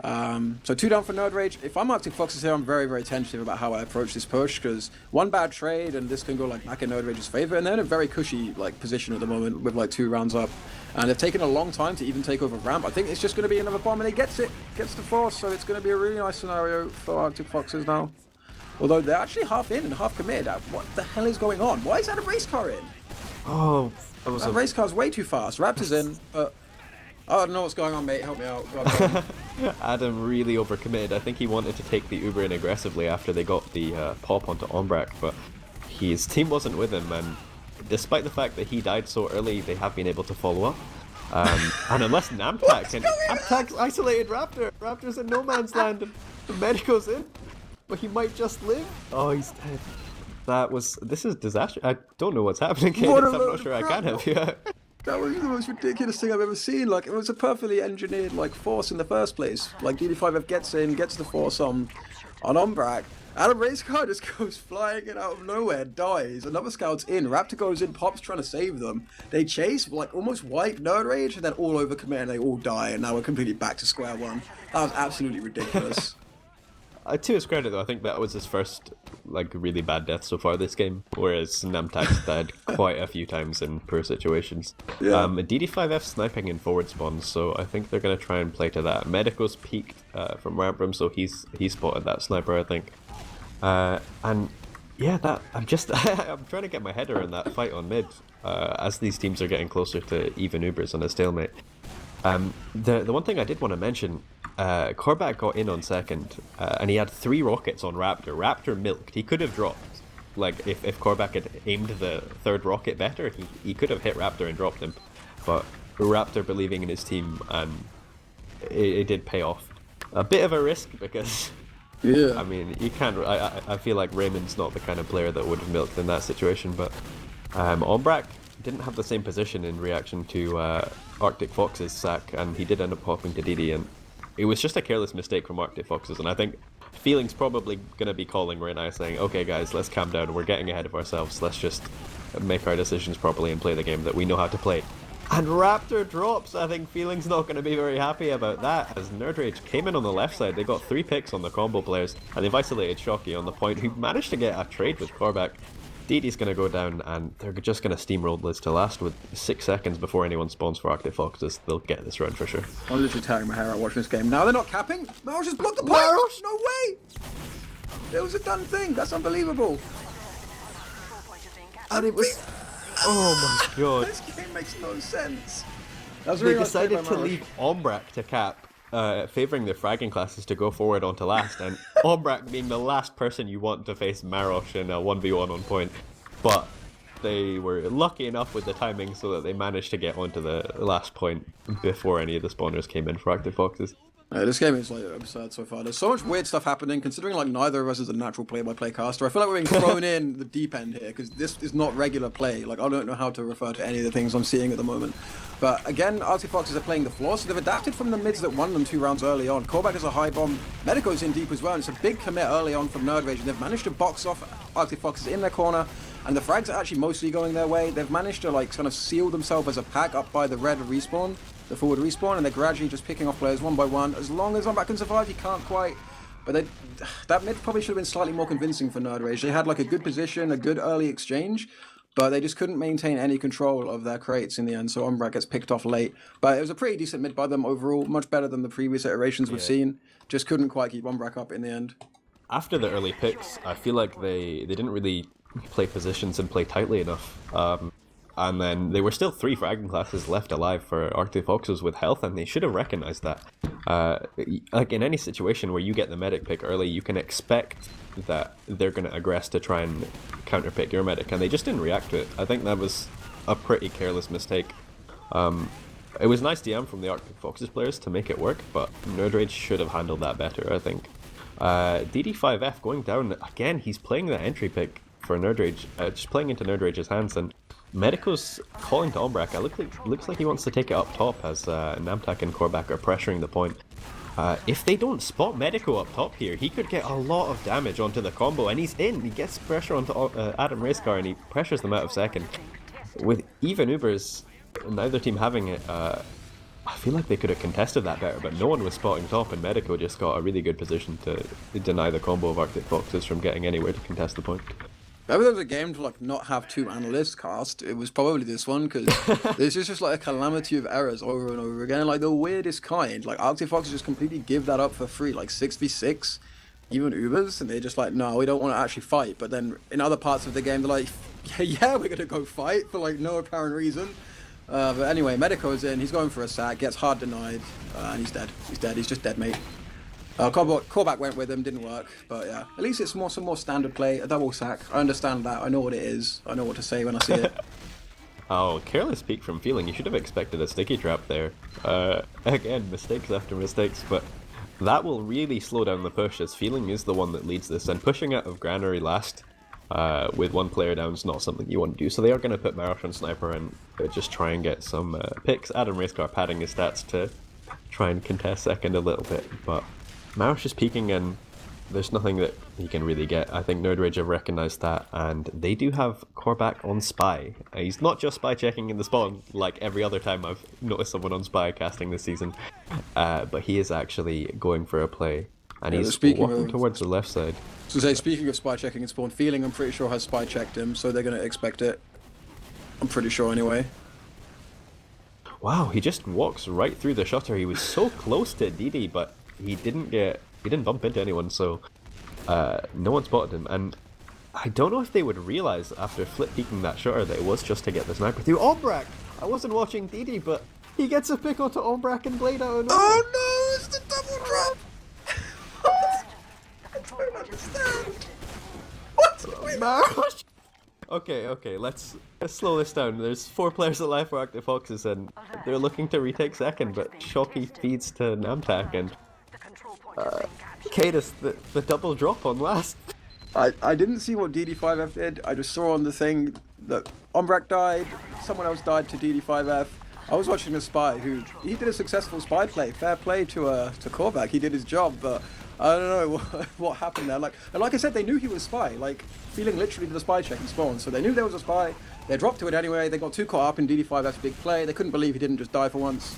So 2 down for nerdRage. If I'm Arctic Foxes here, I'm very, very tentative about how I approach this push because one bad trade and this can go like back in nerdRage's favor, and they're in a very cushy like position at the moment with like 2 rounds up, and they've taken a long time to even take over ramp. I think it's just going to be another bomb, and he gets the force, so it's going to be a really nice scenario for Arctic Foxes now. Although they're actually half in and half committed. What the hell is going on? Why is that a race car in?
Oh,
that race car's way too fast. Raptor's in, but I don't know what's going on, mate. Help me out.
Adam really overcommitted. I think he wanted to take the Uber in aggressively after they got the pop onto Ombrak, but his team wasn't with him, and despite the fact that he died so early, they have been able to follow up. And unless Namtak's isolated Raptor. Raptor's in no man's land, and the Medico's in, but he might just live. Oh, he's dead. This is disaster. I don't know what's happening, Kaidus. I'm not sure I can help you.
That was the most ridiculous thing I've ever seen. Like, it was a perfectly engineered like force in the first place. Like DD5F gets in, gets the force on Ombrak. Adam race car just goes flying in out of nowhere, dies. Another scout's in. Raptor goes in, Pop's trying to save them. They chase, like almost wipe nerdRage, and then all overcommit and they all die, and now we're completely back to square one. That was absolutely ridiculous.
To his credit, though, I think that was his first like really bad death so far this game, whereas Namtak's died quite a few times in poor situations.
Yeah.
DD5F sniping in forward spawns, so I think they're going to try and play to that. Medico's peeked from ramp room, so he's spotted that sniper, I think. And yeah, I'm trying to get my head around that fight on mid as these teams are getting closer to even Ubers on a stalemate. The one thing I did want to mention, Korvac got in on second, and he had 3 rockets on Raptor. Raptor milked. He could have dropped. Like, if Korvac had aimed the 3rd rocket better, he could have hit Raptor and dropped him. But Raptor believing in his team, and it did pay off. A bit of a risk, because...
Yeah.
I mean, you can't... I feel like Raymond's not the kind of player that would have milked in that situation, but... Ombrak didn't have the same position in reaction to Arctic Fox's sack, and he did end up hopping to DD, and it was just a careless mistake from Arctic Foxes, and I think Feeling's probably going to be calling right now saying, okay guys, let's calm down, we're getting ahead of ourselves, let's just make our decisions properly and play the game that we know how to play. And Raptor drops. I think Feeling's not going to be very happy about that, as nerdRage came in on the left side. They got 3 picks on the combo players, and they've isolated Shocky on the point, who managed to get a trade with Korvac. DD's going to go down, and they're just going to steamroll this to last with 6 seconds before anyone spawns for Arctic Foxes. They'll get this round for sure.
I'm literally tearing my hair out watching this game. Now they're not capping. Marosh just blocked the pipe. Marosh, no way. It was a done thing. That's unbelievable.
And it was... Oh my god.
This game makes no sense.
They decided to leave Ombrak to cap, favouring their fragging classes to go forward onto last, and Ombrak being the last person you want to face Marosh in a 1v1 on point. But they were lucky enough with the timing so that they managed to get onto the last point before any of the spawners came in for Arctic Foxes.
This game is like absurd so far. There's so much weird stuff happening. Considering like neither of us is a natural play-by-play caster, I feel like we're being thrown in the deep end here because this is not regular play. Like I don't know how to refer to any of the things I'm seeing at the moment. But again, Arctic Foxes are playing the floor, so they've adapted from the mids that won them 2 rounds early on. Callback is a high bomb. Medico's in deep as well, and it's a big commit early on from nerdRage, and they've managed to box off Arctic Foxes in their corner. And the frags are actually mostly going their way. They've managed to like kind of seal themselves as a pack up by the red respawn, the forward respawn, and they're gradually just picking off players one by one. As long as Omback can survive, he can't quite. But that mid probably should have been slightly more convincing for nerdRage. They had like a good position, a good early exchange, but they just couldn't maintain any control of their crates in the end. So Omback gets picked off late. But it was a pretty decent mid by them overall, much better than the previous iterations we've seen. Just couldn't quite keep Omback up in the end.
After the early picks, I feel like they didn't really play positions and play tightly enough. And then there were still 3 fragging classes left alive for Arctic Foxes with health, and they should have recognized that. Like in any situation where you get the medic pick early, you can expect that they're going to aggress to try and counterpick your medic, and they just didn't react to it. I think that was a pretty careless mistake. It was nice DM from the Arctic Foxes players to make it work, but nerdRage should have handled that better, I think. DD5F going down again. He's playing the entry pick for nerdRage, just playing into nerdRage's hands, and Medico's calling to Ombrak. Looks like he wants to take it up top as Namtak and Korvac are pressuring the point. If they don't spot Medico up top here, he could get a lot of damage onto the combo, and he's in. He gets pressure onto Adam Racecar, and he pressures them out of second. With even Ubers, neither team having it, I feel like they could have contested that better, but no one was spotting top, and Medico just got a really good position to deny the combo of Arctic Foxes from getting anywhere to contest the point.
If there was a game to like not have 2 analysts cast, it was probably this one, because there's just like a calamity of errors over and over again, like the weirdest kind. Like Arctic Foxes just completely give that up for free, like 6v6, even Ubers, and they're just like, no, we don't want to actually fight. But then in other parts of the game, they're like, yeah, we're gonna go fight for like no apparent reason. But anyway, Medico's in, he's going for a sack, gets hard denied, and he's dead. He's just dead, mate. Callback went with him, didn't work, but yeah, at least it's some more standard play, a double sack. I understand that, I know what it is, I know what to say when I see it.
Oh, careless peek from Feeling. You should have expected a sticky trap there. Again, mistakes after mistakes, but that will really slow down the push, as Feeling is the one that leads this, and pushing out of Granary last with 1 player down is not something you want to do, so they are going to put Marosh on Sniper and just try and get some picks. Adam Racecar padding his stats to try and contest second a little bit, but Marosh is peeking and there's nothing that he can really get. I think nerdRage have recognized that, and they do have Korvac on Spy. He's not just spy checking in the spawn like every other time I've noticed someone on Spy casting this season, but he is actually going for a play, and he's walking towards the left side.
So say, speaking of spy checking in spawn, Feeling I'm pretty sure has spy checked him, so they're going to expect it. I'm pretty sure anyway.
Wow, he just walks right through the shutter. He was so close to DD, but he didn't bump into anyone, so no one spotted him. And I don't know if they would realize after flip peeking that shutter that it was just to get the sniper through. Ombrak! I wasn't watching DD, but he gets a pick onto Ombrak and Blade out.
Oh no, it's the double drop! What? I don't understand. What? Wait.
Marosh! Okay, let's slow this down. There's 4 players alive for Arctic Foxes, and they're looking to retake second, but Shocky feeds to Namtak, and kaidus, the double drop on last.
I didn't see what DD5F did. I just saw on the thing that Ombrak died, someone else died to DD5F. I was watching a spy he did a successful spy play. Fair play to Korvac. He did his job, but I don't know what happened there. Like I said, they knew he was spy. Like Feeling literally did a spy check and spawn, so they knew there was a spy. They dropped to it anyway. They got too caught up in DD5F's big play. They couldn't believe he didn't just die for once.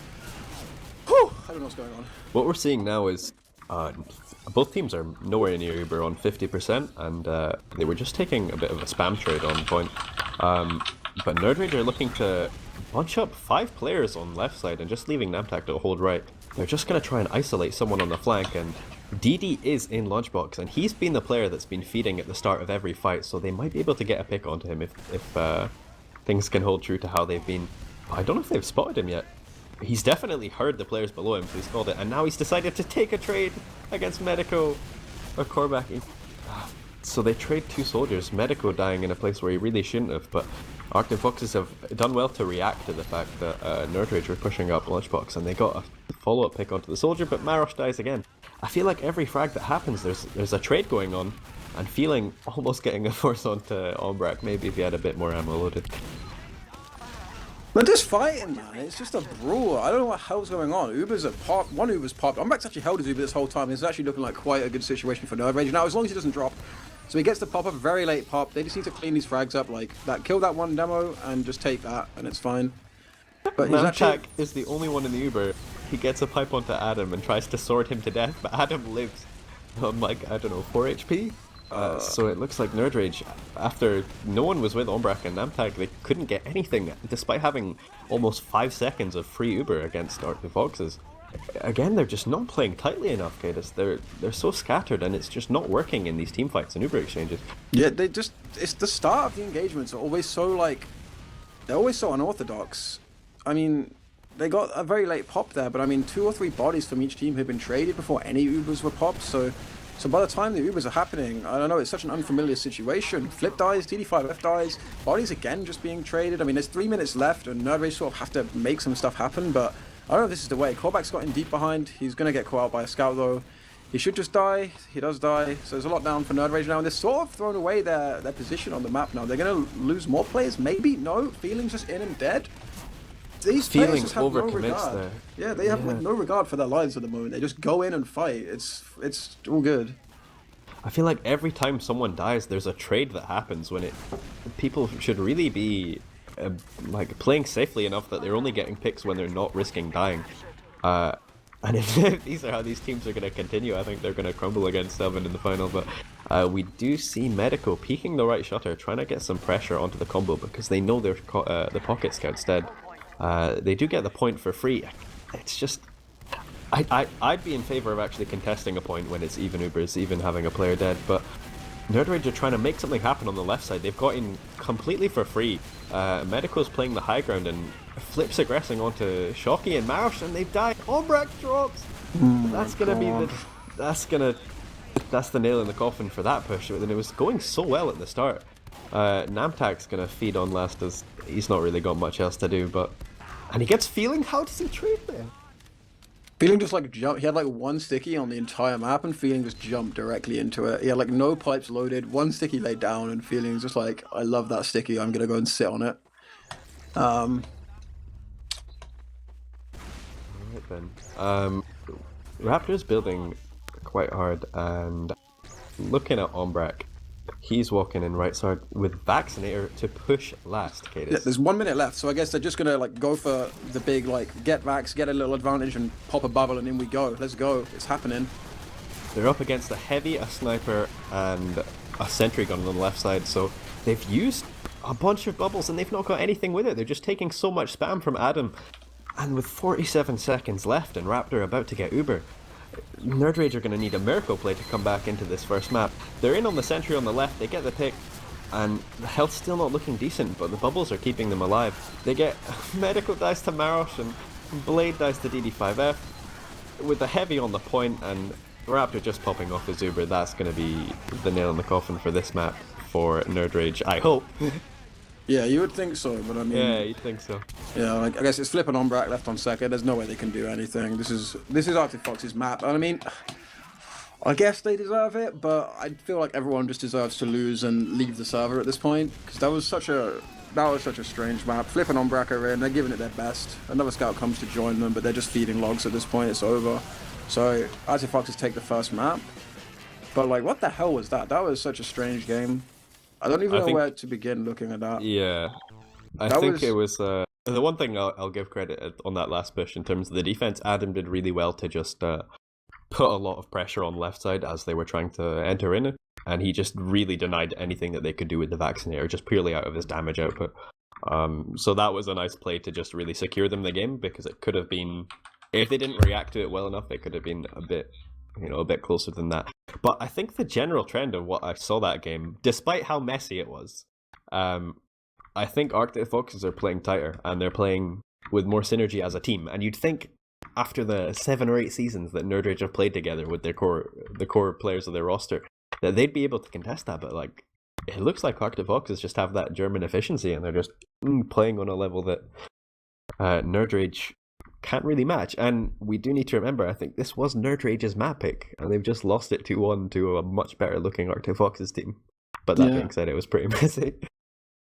Whew, I don't know what's going on.
What we're seeing now is both teams are nowhere near Uber on 50%, and they were just taking a bit of a spam trade on point. But nerdRage are looking to bunch up 5 players on left side and just leaving Namtak to hold right. They're just going to try and isolate someone on the flank, and DD is in Lunchbox, and he's been the player that's been feeding at the start of every fight, so they might be able to get a pick onto him if things can hold true to how they've been. But I don't know if they've spotted him yet. He's definitely heard the players below him, so he's called it, and now he's decided to take a trade against Medico or Korvac. So they trade 2 soldiers, Medico dying in a place where he really shouldn't have, but Arctic Foxes have done well to react to the fact that nerdRage were pushing up Lunchbox, and they got a follow-up pick onto the soldier, but Marosh dies again. I feel like every frag that happens, there's a trade going on, and feeling almost getting a force onto Ombrak, maybe if he had a bit more ammo loaded.
But this fighting, man, it's just a brawl. I don't know what hell's going on. Uber's popped. One Uber's popped. Ombrak's actually held his Uber this whole time. It's actually looking like quite a good situation for nerdRage. Now, as long as he doesn't drop. So he gets the pop up, very late pop. They just need to clean these frags up like that. Kill that one demo and just take that, and it's fine. But he's actually...
is the only one in the Uber. He gets a pipe onto Adam and tries to sword him to death, but Adam lives on like, I don't know, 4 HP? So it looks like nerdRage, after no one was with Ombrak and Namtag, they couldn't get anything, despite having almost 5 seconds of free Uber against Arctic Foxes. Again, they're just not playing tightly enough, kaidus. They're so scattered, and it's just not working in these team fights and Uber exchanges.
Yeah, it's the start of the engagements are always so like, they're always so unorthodox. I mean, they got a very late pop there, but I mean, 2 or 3 bodies from each team had been traded before any Ubers were popped, so by the time the Ubers are happening, I don't know, it's such an unfamiliar situation. Flip dies, TD5F dies, bodies again just being traded. I mean, there's 3 minutes left, and nerdRage sort of have to make some stuff happen, but I don't know if this is the way. Korvax's got in deep behind. He's going to get caught out by a scout, though. He should just die. He does die. So there's a lot down for nerdRage now, and they're sort of thrown away their position on the map now. They're going to lose more players, maybe? No? Feeling's just in and dead. These players just have no regard. There. Yeah, they have like no regard for their lives at the moment. They just go in and fight. It's all good.
I feel like every time someone dies, there's a trade that happens when people should really be like playing safely enough that they're only getting picks when they're not risking dying. And if these are how these teams are going to continue, I think they're going to crumble against 7 in the final. But we do see Medico peeking the right shutter, trying to get some pressure onto the combo because they know they're the pocket scout's dead. They do get the point for free. It's just, I'd be in favor of actually contesting a point when it's even Ubers, even having a player dead, but nerdRage are trying to make something happen on the left side. They've got in completely for free. Medico's playing the high ground and flips aggressing onto Shocky and Marosh, and they've died. Ombrak drops! That's gonna be that's the nail in the coffin for that push, and it was going so well at the start. Namtag's gonna feed on last as he's not really got much else to do, and he gets Feeling. How does he trade there?
Feeling just like jump. He had like 1 sticky on the entire map, and Feeling just jumped directly into it. He had like no pipes loaded, 1 sticky laid down, and Feeling's just like, I love that sticky. I'm gonna go and sit on it.
Alright then. Raptor's building quite hard, and looking at Ombrak, he's walking in right side with Vaccinator to push last, kaidus.
Yeah, there's 1 minute left, so I guess they're just gonna like go for the big like get Vax, get a little advantage, and pop a bubble, and in we go. Let's go. It's happening.
They're up against a heavy, a sniper, and a sentry gun on the left side, so they've used a bunch of bubbles and they've not got anything with it. They're just taking so much spam from Adam. And with 47 seconds left and Raptor about to get Uber, nerdRage are going to need a miracle play to come back into this first map. They're in on the sentry on the left, they get the pick, and the health's still not looking decent, but the bubbles are keeping them alive. They get Medical dice to Marosh and Blade dies to DD5F, with the heavy on the point and Raptor just popping off his Uber. That's going to be the nail in the coffin for this map for nerdRage, I hope.
Yeah, you would think so, but I mean...
Yeah, you'd think so.
Yeah, like, I guess it's flipping on Ombrak left on second. There's no way they can do anything. This is Arctic Fox's map. And I mean, I guess they deserve it, but I feel like everyone just deserves to lose and leave the server at this point, because that was such a strange map. Flipping Ombrak are in, they're giving it their best. Another scout comes to join them, but they're just feeding logs at this point. It's over. So Arctic Foxes take the first map. But like, what the hell was that? That was such a strange game. I don't even know where to begin looking at that.
Yeah, I think it was the one thing I'll give credit on that last push in terms of the defense. Adam did really well to just put a lot of pressure on left side as they were trying to enter in, and he just really denied anything that they could do with the Vaccinator, just purely out of his damage output. So that was a nice play to just really secure them the game, because it could have been, if they didn't react to it well enough, it could have been a bit closer than that. But I think the general trend of what I saw that game, despite how messy it was, I think Arctic Foxes are playing tighter and they're playing with more synergy as a team. And you'd think after the 7 or 8 seasons that nerdRage have played together with the core players of their roster, that they'd be able to contest that. But like, it looks like Arctic Foxes just have that German efficiency and they're just playing on a level that nerdRage can't really match. And we do need to remember, I think this was nerdRage's map pick, and they've just lost it 2-1 to a much better looking Arctic Foxes team. But that being said, it was pretty messy.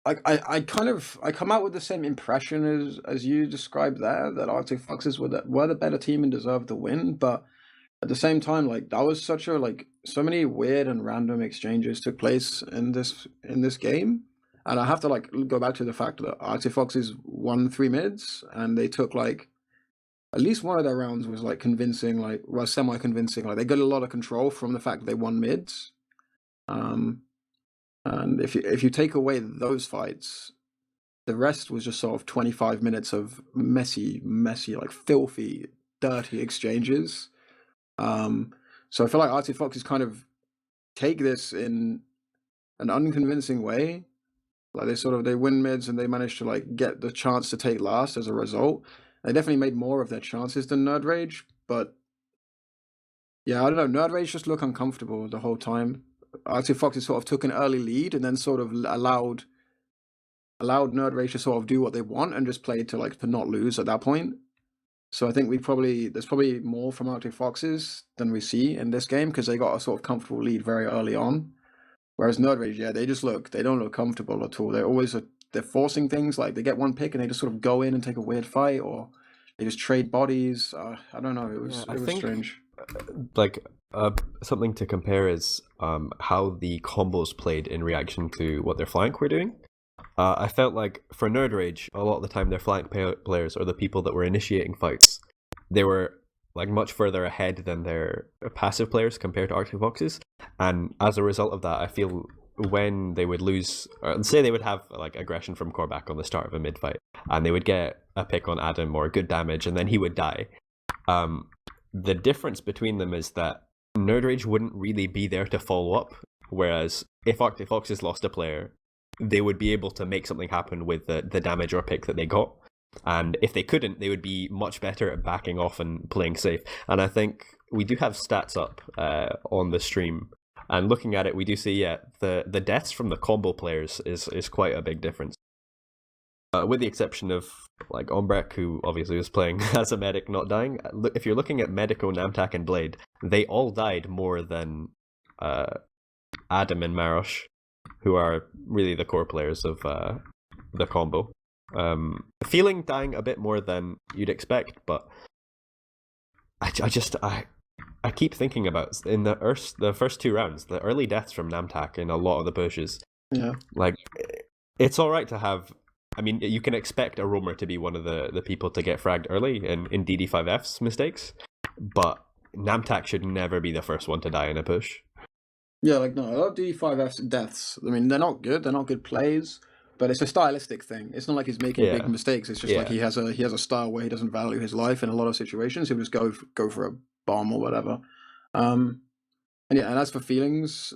I come out with the same impression as you described there, that Arctic Foxes were the better team and deserved the win, but at the same time, like, that was such a, like, so many weird and random exchanges took place in this game. And I have to, like, go back to the fact that Arctic Foxes won 3 mids, and they took, like, at least one of their rounds was, like, convincing, like, well, semi-convincing. Like, they got a lot of control from the fact that they won mids. And if you take away those fights, the rest was just sort of 25 minutes of messy, like, filthy, dirty exchanges. So I feel like Arctic Foxes kind of take this in an unconvincing way. Like, they win mids and they manage to, like, get the chance to take last as a result. They definitely made more of their chances than nerdRage, but yeah, I don't know. nerdRage just looked uncomfortable the whole time. Arctic Foxes sort of took an early lead and then sort of allowed nerdRage to sort of do what they want and just play to not lose at that point. So I think there's probably more from Arctic Foxes than we see in this game, because they got a sort of comfortable lead very early on. Whereas nerdRage, they don't look comfortable at all. They're forcing things, like they get one pick and they just sort of go in and take a weird fight, or they just trade bodies. I don't know. It was strange.
Like, something to compare is how the combos played in reaction to what their flank were doing. I felt like for nerdRage, a lot of the time their flank players, or the people that were initiating fights, they were like much further ahead than their passive players compared to Arctic Foxes. And as a result of that, I feel when they would lose, or say they would have like aggression from Korvac on the start of a mid fight, and they would get a pick on Adam or good damage, and then he would die. The difference between them is that nerdRage wouldn't really be there to follow up, whereas if Arctic Foxes lost a player, they would be able to make something happen with the damage or pick that they got. And if they couldn't, they would be much better at backing off and playing safe. And I think we do have stats up on the stream. And looking at it, we do see, the deaths from the combo players is quite a big difference. With the exception of like Ombrek, who obviously was playing as a medic, not dying. If you're looking at Medico, Namtak, and Blade, they all died more than Adam and Marosh, who are really the core players of the combo. Feeling dying a bit more than you'd expect, but I keep thinking about in the first 2 rounds, the early deaths from Namtak in a lot of the pushes.
Yeah,
like it's all right to have. I mean, you can expect a roamer to be one of the people to get fragged early in DD5F's mistakes, but Namtak should never be the first one to die in a push.
Yeah, like, no, a lot of DD5F's deaths, I mean, they're not good plays, but it's a stylistic thing. It's not like he's making big mistakes. It's just like he has a style where he doesn't value his life in a lot of situations. He'll just go for a bomb or whatever. And as for feelings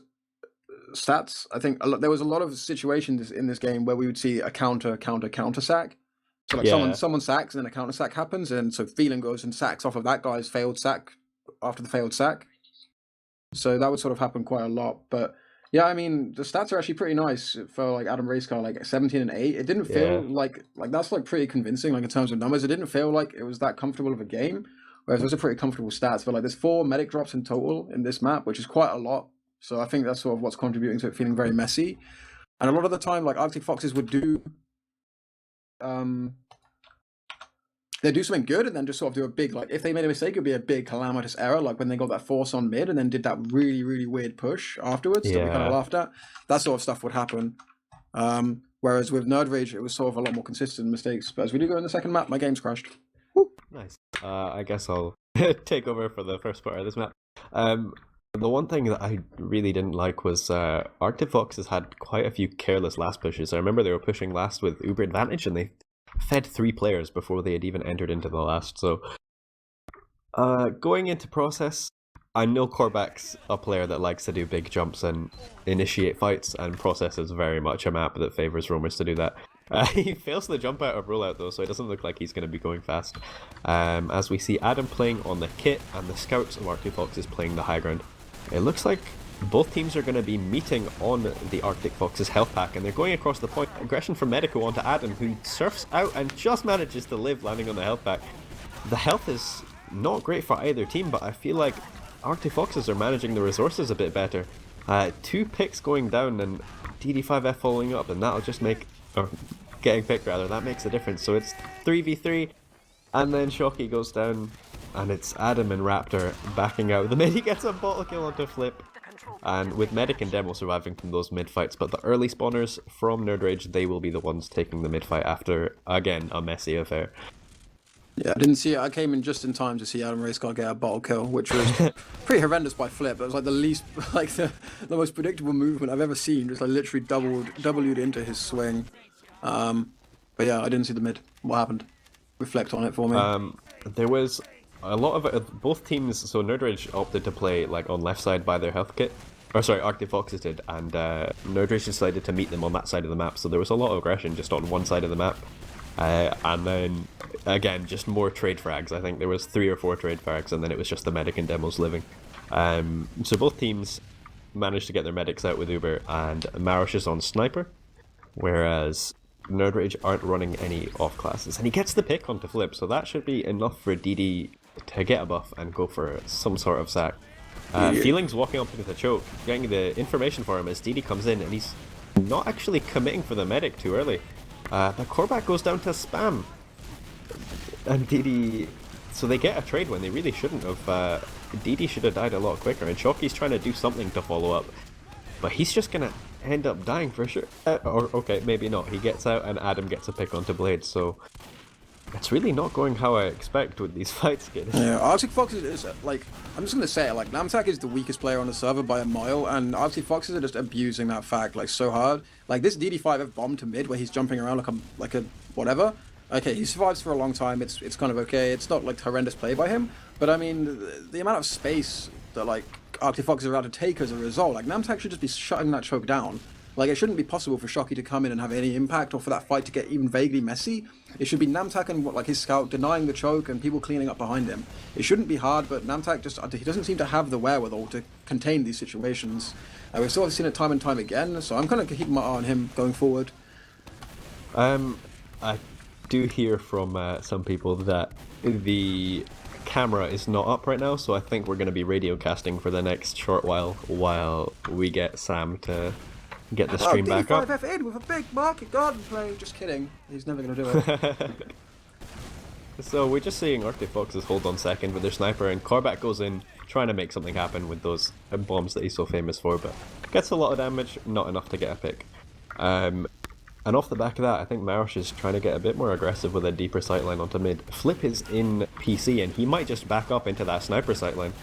stats, I think there was a lot of situations in this game where we would see a counter sack. So like someone sacks and then a counter sack happens, and so feeling goes and sacks off of that guy's failed sack after the failed sack. So that would sort of happen quite a lot. But yeah, I mean, the stats are actually pretty nice for like Adam Racecar, like 17 and 8. It didn't feel like that's like pretty convincing, like in terms of numbers. It didn't feel like it was that comfortable of a game. Whereas those are pretty comfortable stats. But like there's 4 medic drops in total in this map, which is quite a lot. So I think that's sort of what's contributing to it feeling very messy. And a lot of the time, like Arctic Foxes would do they do something good and then just sort of do a big, like, if they made a mistake, it would be a big calamitous error, like when they got that force on mid and then did that really, really weird push afterwards that we kind of laughed at. That sort of stuff would happen. Whereas with nerdRage, it was sort of a lot more consistent mistakes. But as we do go in the second map, my game's crashed. Woo.
Nice. I guess I'll take over for the first part of this map. The one thing that I really didn't like was Arctic Foxes had quite a few careless last pushes. I remember they were pushing last with uber advantage and they fed 3 players before they had even entered into the last. So going into process, I know Korvac's a player that likes to do big jumps and initiate fights, and process is very much a map that favors roamers to do that. He fails the jump out of rollout though, so it doesn't look like he's going to be going fast. As we see Adam playing on the kit and the scouts of Arctic Foxes playing the high ground. It looks like both teams are going to be meeting on the Arctic Foxes health pack, and they're going across the point. Aggression from Medico onto Adam, who surfs out and just manages to live, landing on the health pack. the health is not great for either team, but I feel like Arctic Foxes are managing the resources a bit better. 2 picks going down and DD5F following up, and that'll just make, or getting picked rather, that makes a difference. So it's 3v3, and then Shocky goes down, and it's Adam and Raptor backing out. The mid, he gets a bottle kill onto Flip, and with Medic and Demo surviving from those mid fights, but the early spawners from nerdRage, they will be the ones taking the mid fight after, again, a messy affair.
Yeah, I didn't see it. I came in just in time to see Adam Racecar get a bottle kill, which was pretty horrendous by Flip. It was like the least, like the most predictable movement I've ever seen. Just like literally doubled into his swing. But yeah, I didn't see the mid. What happened? Reflect on it for me.
There was a lot of it, both teams. So nerdRage opted to play like on left side by their health kit. Or sorry, Arctic Foxes did, and nerdRage decided to meet them on that side of the map. So there was a lot of aggression just on one side of the map. And then, again, just more trade frags. I think there was 3 or 4 trade frags, and then it was just the medic and demos living. So both teams managed to get their medics out with Uber, and Marosh is on Sniper, whereas nerdRage aren't running any off classes. And he gets the pick onto Flip, so that should be enough for DD to get a buff and go for some sort of sack. Feeling's walking up with the choke, getting the information for him as DD comes in, and he's not actually committing for the medic too early. The Korvac goes down to spam, and DD, so they get a trade when they really shouldn't have. DD should have died a lot quicker, and Shoky's trying to do something to follow up, but he's just gonna end up dying for sure. Or okay, maybe not. He gets out, and Adam gets a pick onto Blade, so it's really not going how I expect with these fights, kid.
Yeah, Arctic Foxes is like, I'm just gonna say it, like Namtak is the weakest player on the server by a mile, and Arctic Foxes are just abusing that fact like so hard. Like this DD5F bomb to mid where he's jumping around like a whatever. Okay, he survives for a long time. It's kind of okay. It's not like horrendous play by him, but I mean the amount of space that like Arctic Foxes are about to take as a result, like Namtak should just be shutting that choke down. Like, it shouldn't be possible for Shocky to come in and have any impact, or for that fight to get even vaguely messy. It should be Namtak and like his scout denying the choke and people cleaning up behind him. It shouldn't be hard, but Namtak just, he doesn't seem to have the wherewithal to contain these situations. We've sort of seen it time and time again, so I'm kind of keeping my eye on him going forward.
I do hear from some people that the camera is not up right now, so I think we're going to be radio casting for the next short while we get Saam to get the stream back up.
D5F in with a big market garden play. Just kidding. He's never going to do it.
So we're just seeing Arctic Foxes hold on second with their sniper, and Korvac goes in trying to make something happen with those bombs that he's so famous for, but gets a lot of damage, not enough to get a pick. And off the back of that, I think Marosh is trying to get a bit more aggressive with a deeper sightline onto mid. Flip is in PC, and he might just back up into that sniper sightline.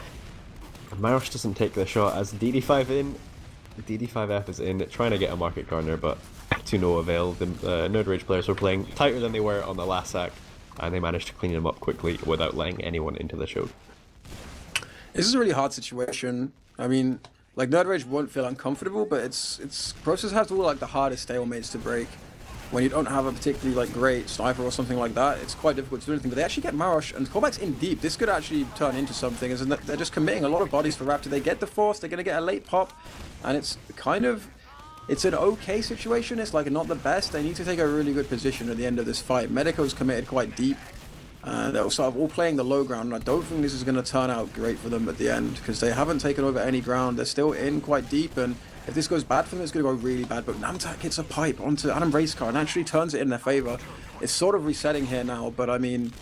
Marosh doesn't take the shot as DD5 in. DD5F is in, trying to get a market gardener, but to no avail. The nerdRage players were playing tighter than they were on the last sack, and they managed to clean him up quickly without letting anyone into the choke.
This is a really hard situation. I mean, like, nerdRage won't feel uncomfortable, but it's process has all like the hardest stalemates to break. When you don't have a particularly like great sniper or something like that, it's quite difficult to do anything. But they actually get Marosh, and Korvac's in deep. This could actually turn into something, as in that they're just committing a lot of bodies for Raptor. They get the force, they're gonna get a late pop, and it's kind of, it's an okay situation. It's like not the best. They need to take a really good position at the end of this fight. Medico's committed quite deep. They're sort of all playing the low ground, and I don't think this is going to turn out great for them at the end, because they haven't taken over any ground. They're still in quite deep, and if this goes bad for them, it's going to go really bad. But Namtak hits a pipe onto Adam Racecar and actually turns it in their favor. It's sort of resetting here now, but I mean,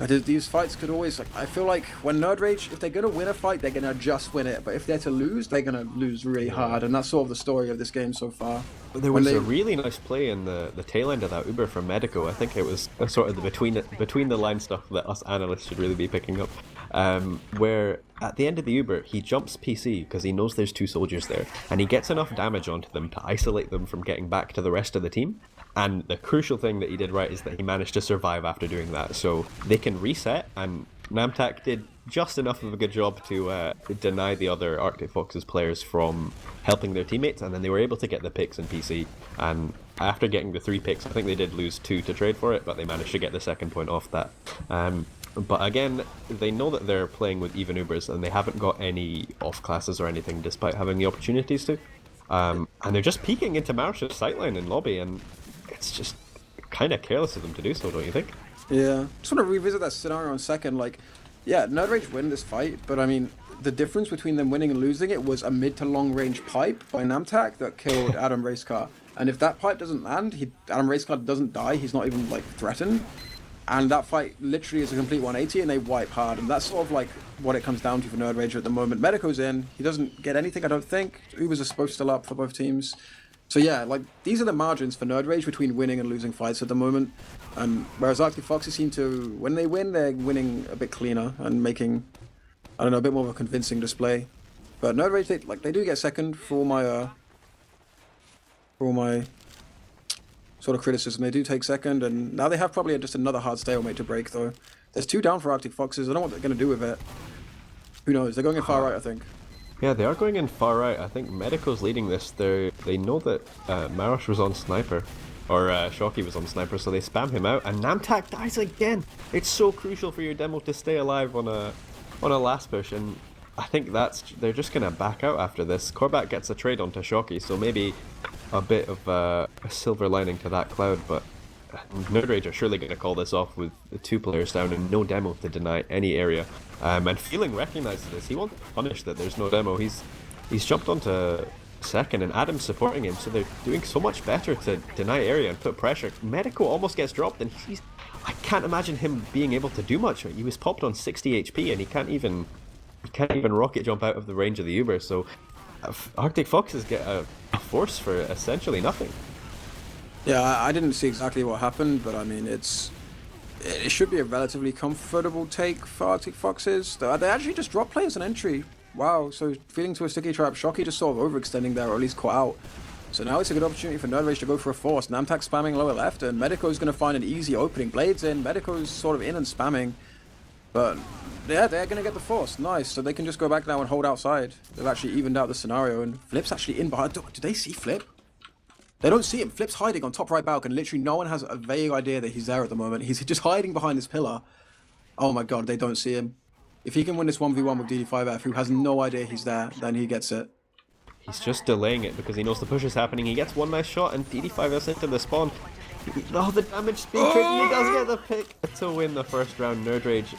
these fights could always, like, I feel like when nerdRage, if they're going to win a fight, they're going to just win it. But if they're to lose, they're going to lose really hard, and that's sort of the story of this game so far.
There was a really nice play in the tail end of that Uber from Medico. I think it was sort of the between the line stuff that us analysts should really be picking up. Where at the end of the Uber, he jumps PC because he knows there's 2 soldiers there, and he gets enough damage onto them to isolate them from getting back to the rest of the team. And the crucial thing that he did right is that he managed to survive after doing that, so they can reset, and Namtak did just enough of a good job to deny the other Arctic Foxes players from helping their teammates, and then they were able to get the picks in PC. And after getting the 3 picks, I think they did lose 2 to trade for it, but they managed to get the second point off that. But again, they know that they're playing with even Ubers, and they haven't got any off classes or anything, despite having the opportunities to. And they're just peeking into Marosh's sightline in lobby, and it's just kind of careless of them to do so, don't you think?
Yeah, just want to revisit that scenario in a second. Like, yeah, nerdRage win this fight, but I mean, the difference between them winning and losing it was a mid to long range pipe by Namtak that killed Adam Racecar. And if that pipe doesn't land, Adam Racecar doesn't die. He's not even like threatened. And that fight literally is a complete 180, and they wipe hard. And that's sort of like what it comes down to for nerdRage at the moment. Medico's in. He doesn't get anything, I don't think. Ubers are supposed still up for both teams. So yeah, like these are the margins for nerdRage between winning and losing fights at the moment. Whereas Arctic Foxes seem to, when they win, they're winning a bit cleaner and making, I don't know, a bit more of a convincing display. But nerdRage, they do get second for all my sort of criticism. They do take second, and now they have probably just another hard stalemate to break though. There's 2 down for Arctic Foxes. I don't know what they're going to do with it. Who knows? They're going in far right, I think.
Yeah, they are going in far right. I think Medico's leading this. They know that Marosh was on sniper, or Shocky was on sniper, so they spam him out, and Namtak dies again. It's so crucial for your demo to stay alive on a last push, and I think they're just gonna back out after this. Korvac gets a trade onto Shocky, so maybe a bit of a silver lining to that cloud, but nerdRage are surely going to call this off with the 2 players down and no demo to deny any area. And Feeling recognizes this. He wants to punish that there's no demo. He's jumped onto second, and Adam's supporting him, so they're doing so much better to deny area and put pressure. Medico almost gets dropped, and I can't imagine him being able to do much. He was popped on 60 HP, and he can't even rocket jump out of the range of the Uber. So Arctic Foxes get a force for essentially nothing.
Yeah, I didn't see exactly what happened, but I mean, it should be a relatively comfortable take for Arctic Foxes. They actually just dropped players on entry. Wow, so feeding to a sticky trap, Shocky just sort of overextending there, or at least caught out. So now it's a good opportunity for nerdRage to go for a force. Namtak spamming lower left, and Medico's going to find an easy opening. Blades in, Medico's sort of in and spamming. But yeah, they're going to get the force. Nice, so they can just go back now and hold outside. They've actually evened out the scenario, and Flip's actually in behind. Did they see Flip? They don't see him. Flip's hiding on top right balcony. Literally no one has a vague idea that he's there at the moment. He's just hiding behind this pillar. Oh my god, they don't see him. If he can win this 1v1 with DD5F, who has no idea he's there, then he gets it.
He's just delaying it because he knows the push is happening. He gets one nice shot, and DD5F's into the spawn. Oh, the damage speed trick. He does get the pick to win the first round. nerdRage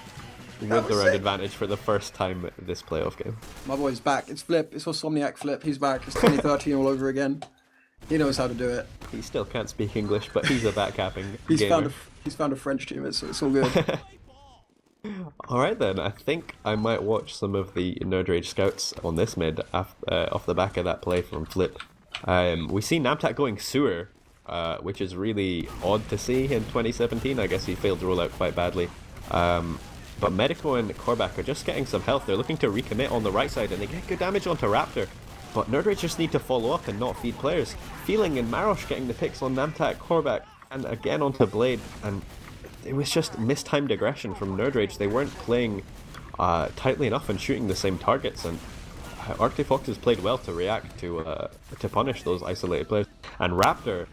with the round advantage for the first time this playoff game.
My boy's back. It's Flip. It's Insomniac Flip. He's back. It's 2013 all over again. He knows how to do it.
He still can't speak English, but he's a backcapping gamer.
He's found a French team. It's all good.
Alright then, I think I might watch some of the nerdRage scouts on this mid off the back of that play from Flip. We see Namtak going sewer, which is really odd to see in 2017. I guess he failed to roll out quite badly. But Medico and Korvac are just getting some health. They're looking to recommit on the right side, and they get good damage onto Raptor. But nerdRage just need to follow up and not feed players. Feeling and Marosh getting the picks on Namtak, Korvac, and again onto Blade, and it was just mistimed aggression from nerdRage. They weren't playing tightly enough and shooting the same targets, and Arctic Foxes played well to react to punish those isolated players. And Raptor,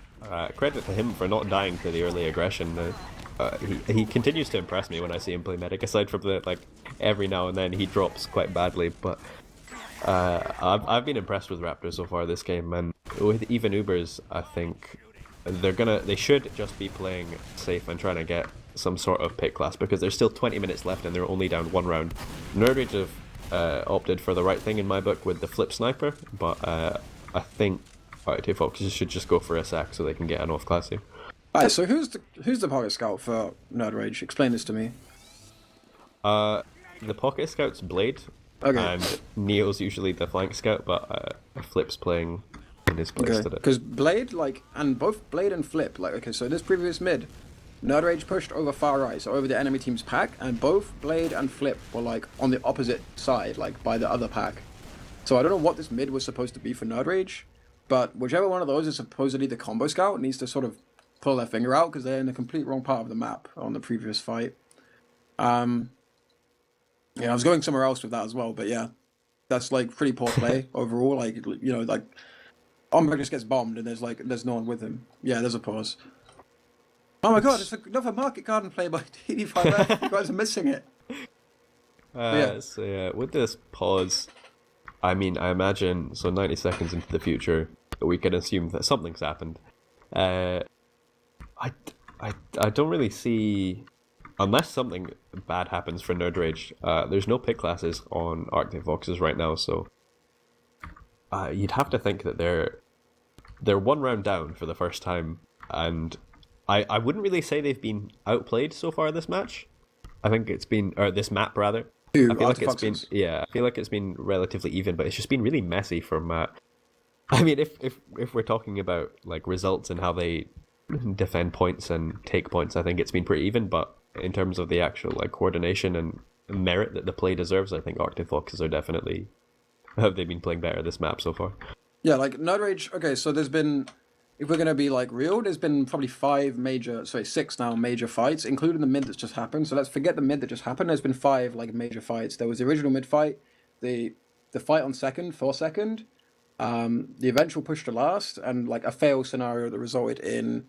credit to him for not dying to the early aggression. He continues to impress me when I see him play medic. Aside from that, like every now and then he drops quite badly, but I've been impressed with Raptor so far this game, and with even Ubers, I think they should just be playing safe and trying to get some sort of pick class, because there's still 20 minutes left and they're only down 1 round. nerdRage have opted for the right thing in my book with the flip sniper, but I think Arctic Foxes should just go for a sack so they can get an off class here.
Alright, so who's the pocket scout for nerdRage? Explain this to me.
The pocket scout's Blade. Okay. And Neo's usually the flank scout, but Flip's playing in his place today.
Because Blade, and both Blade and Flip, so this previous mid, nerdRage pushed over far right, so over the enemy team's pack, and both Blade and Flip were on the opposite side, by the other pack. So I don't know what this mid was supposed to be for nerdRage, but whichever one of those is supposedly the combo scout needs to sort of pull their finger out, because they're in the complete wrong part of the map on the previous fight. Yeah, I was going somewhere else with that as well, but yeah, that's pretty poor play overall. Omberg just gets bombed and there's no one with him. Yeah, there's a pause. Oh my god, it's another market garden play by DD5F. You guys are missing it.
So yeah, with this pause, I imagine 90 seconds into the future, we can assume that something's happened. I don't really see unless something bad happens for nerdRage, there's no pick classes on Arctic Foxes right now, so you'd have to think that they're one round down for the first time, and I wouldn't really say they've been outplayed so far this match. I think it's been, or this map rather. I feel like it's been relatively even, but it's just been really messy from. I mean, if we're talking about like results and how they defend points and take points, I think it's been pretty even. But in terms of the actual like coordination and merit that the play deserves, I think Arctic Foxes are definitely have they been playing better this map so far.
Yeah, like nerdRage. Okay, so there's been, if we're gonna be like real, there's been probably 6 now major fights, including the mid that's just happened. So let's forget the mid that just happened. There's been 5 like major fights. There was the original mid fight, the fight on second for second, the eventual push to last, and like a fail scenario that resulted in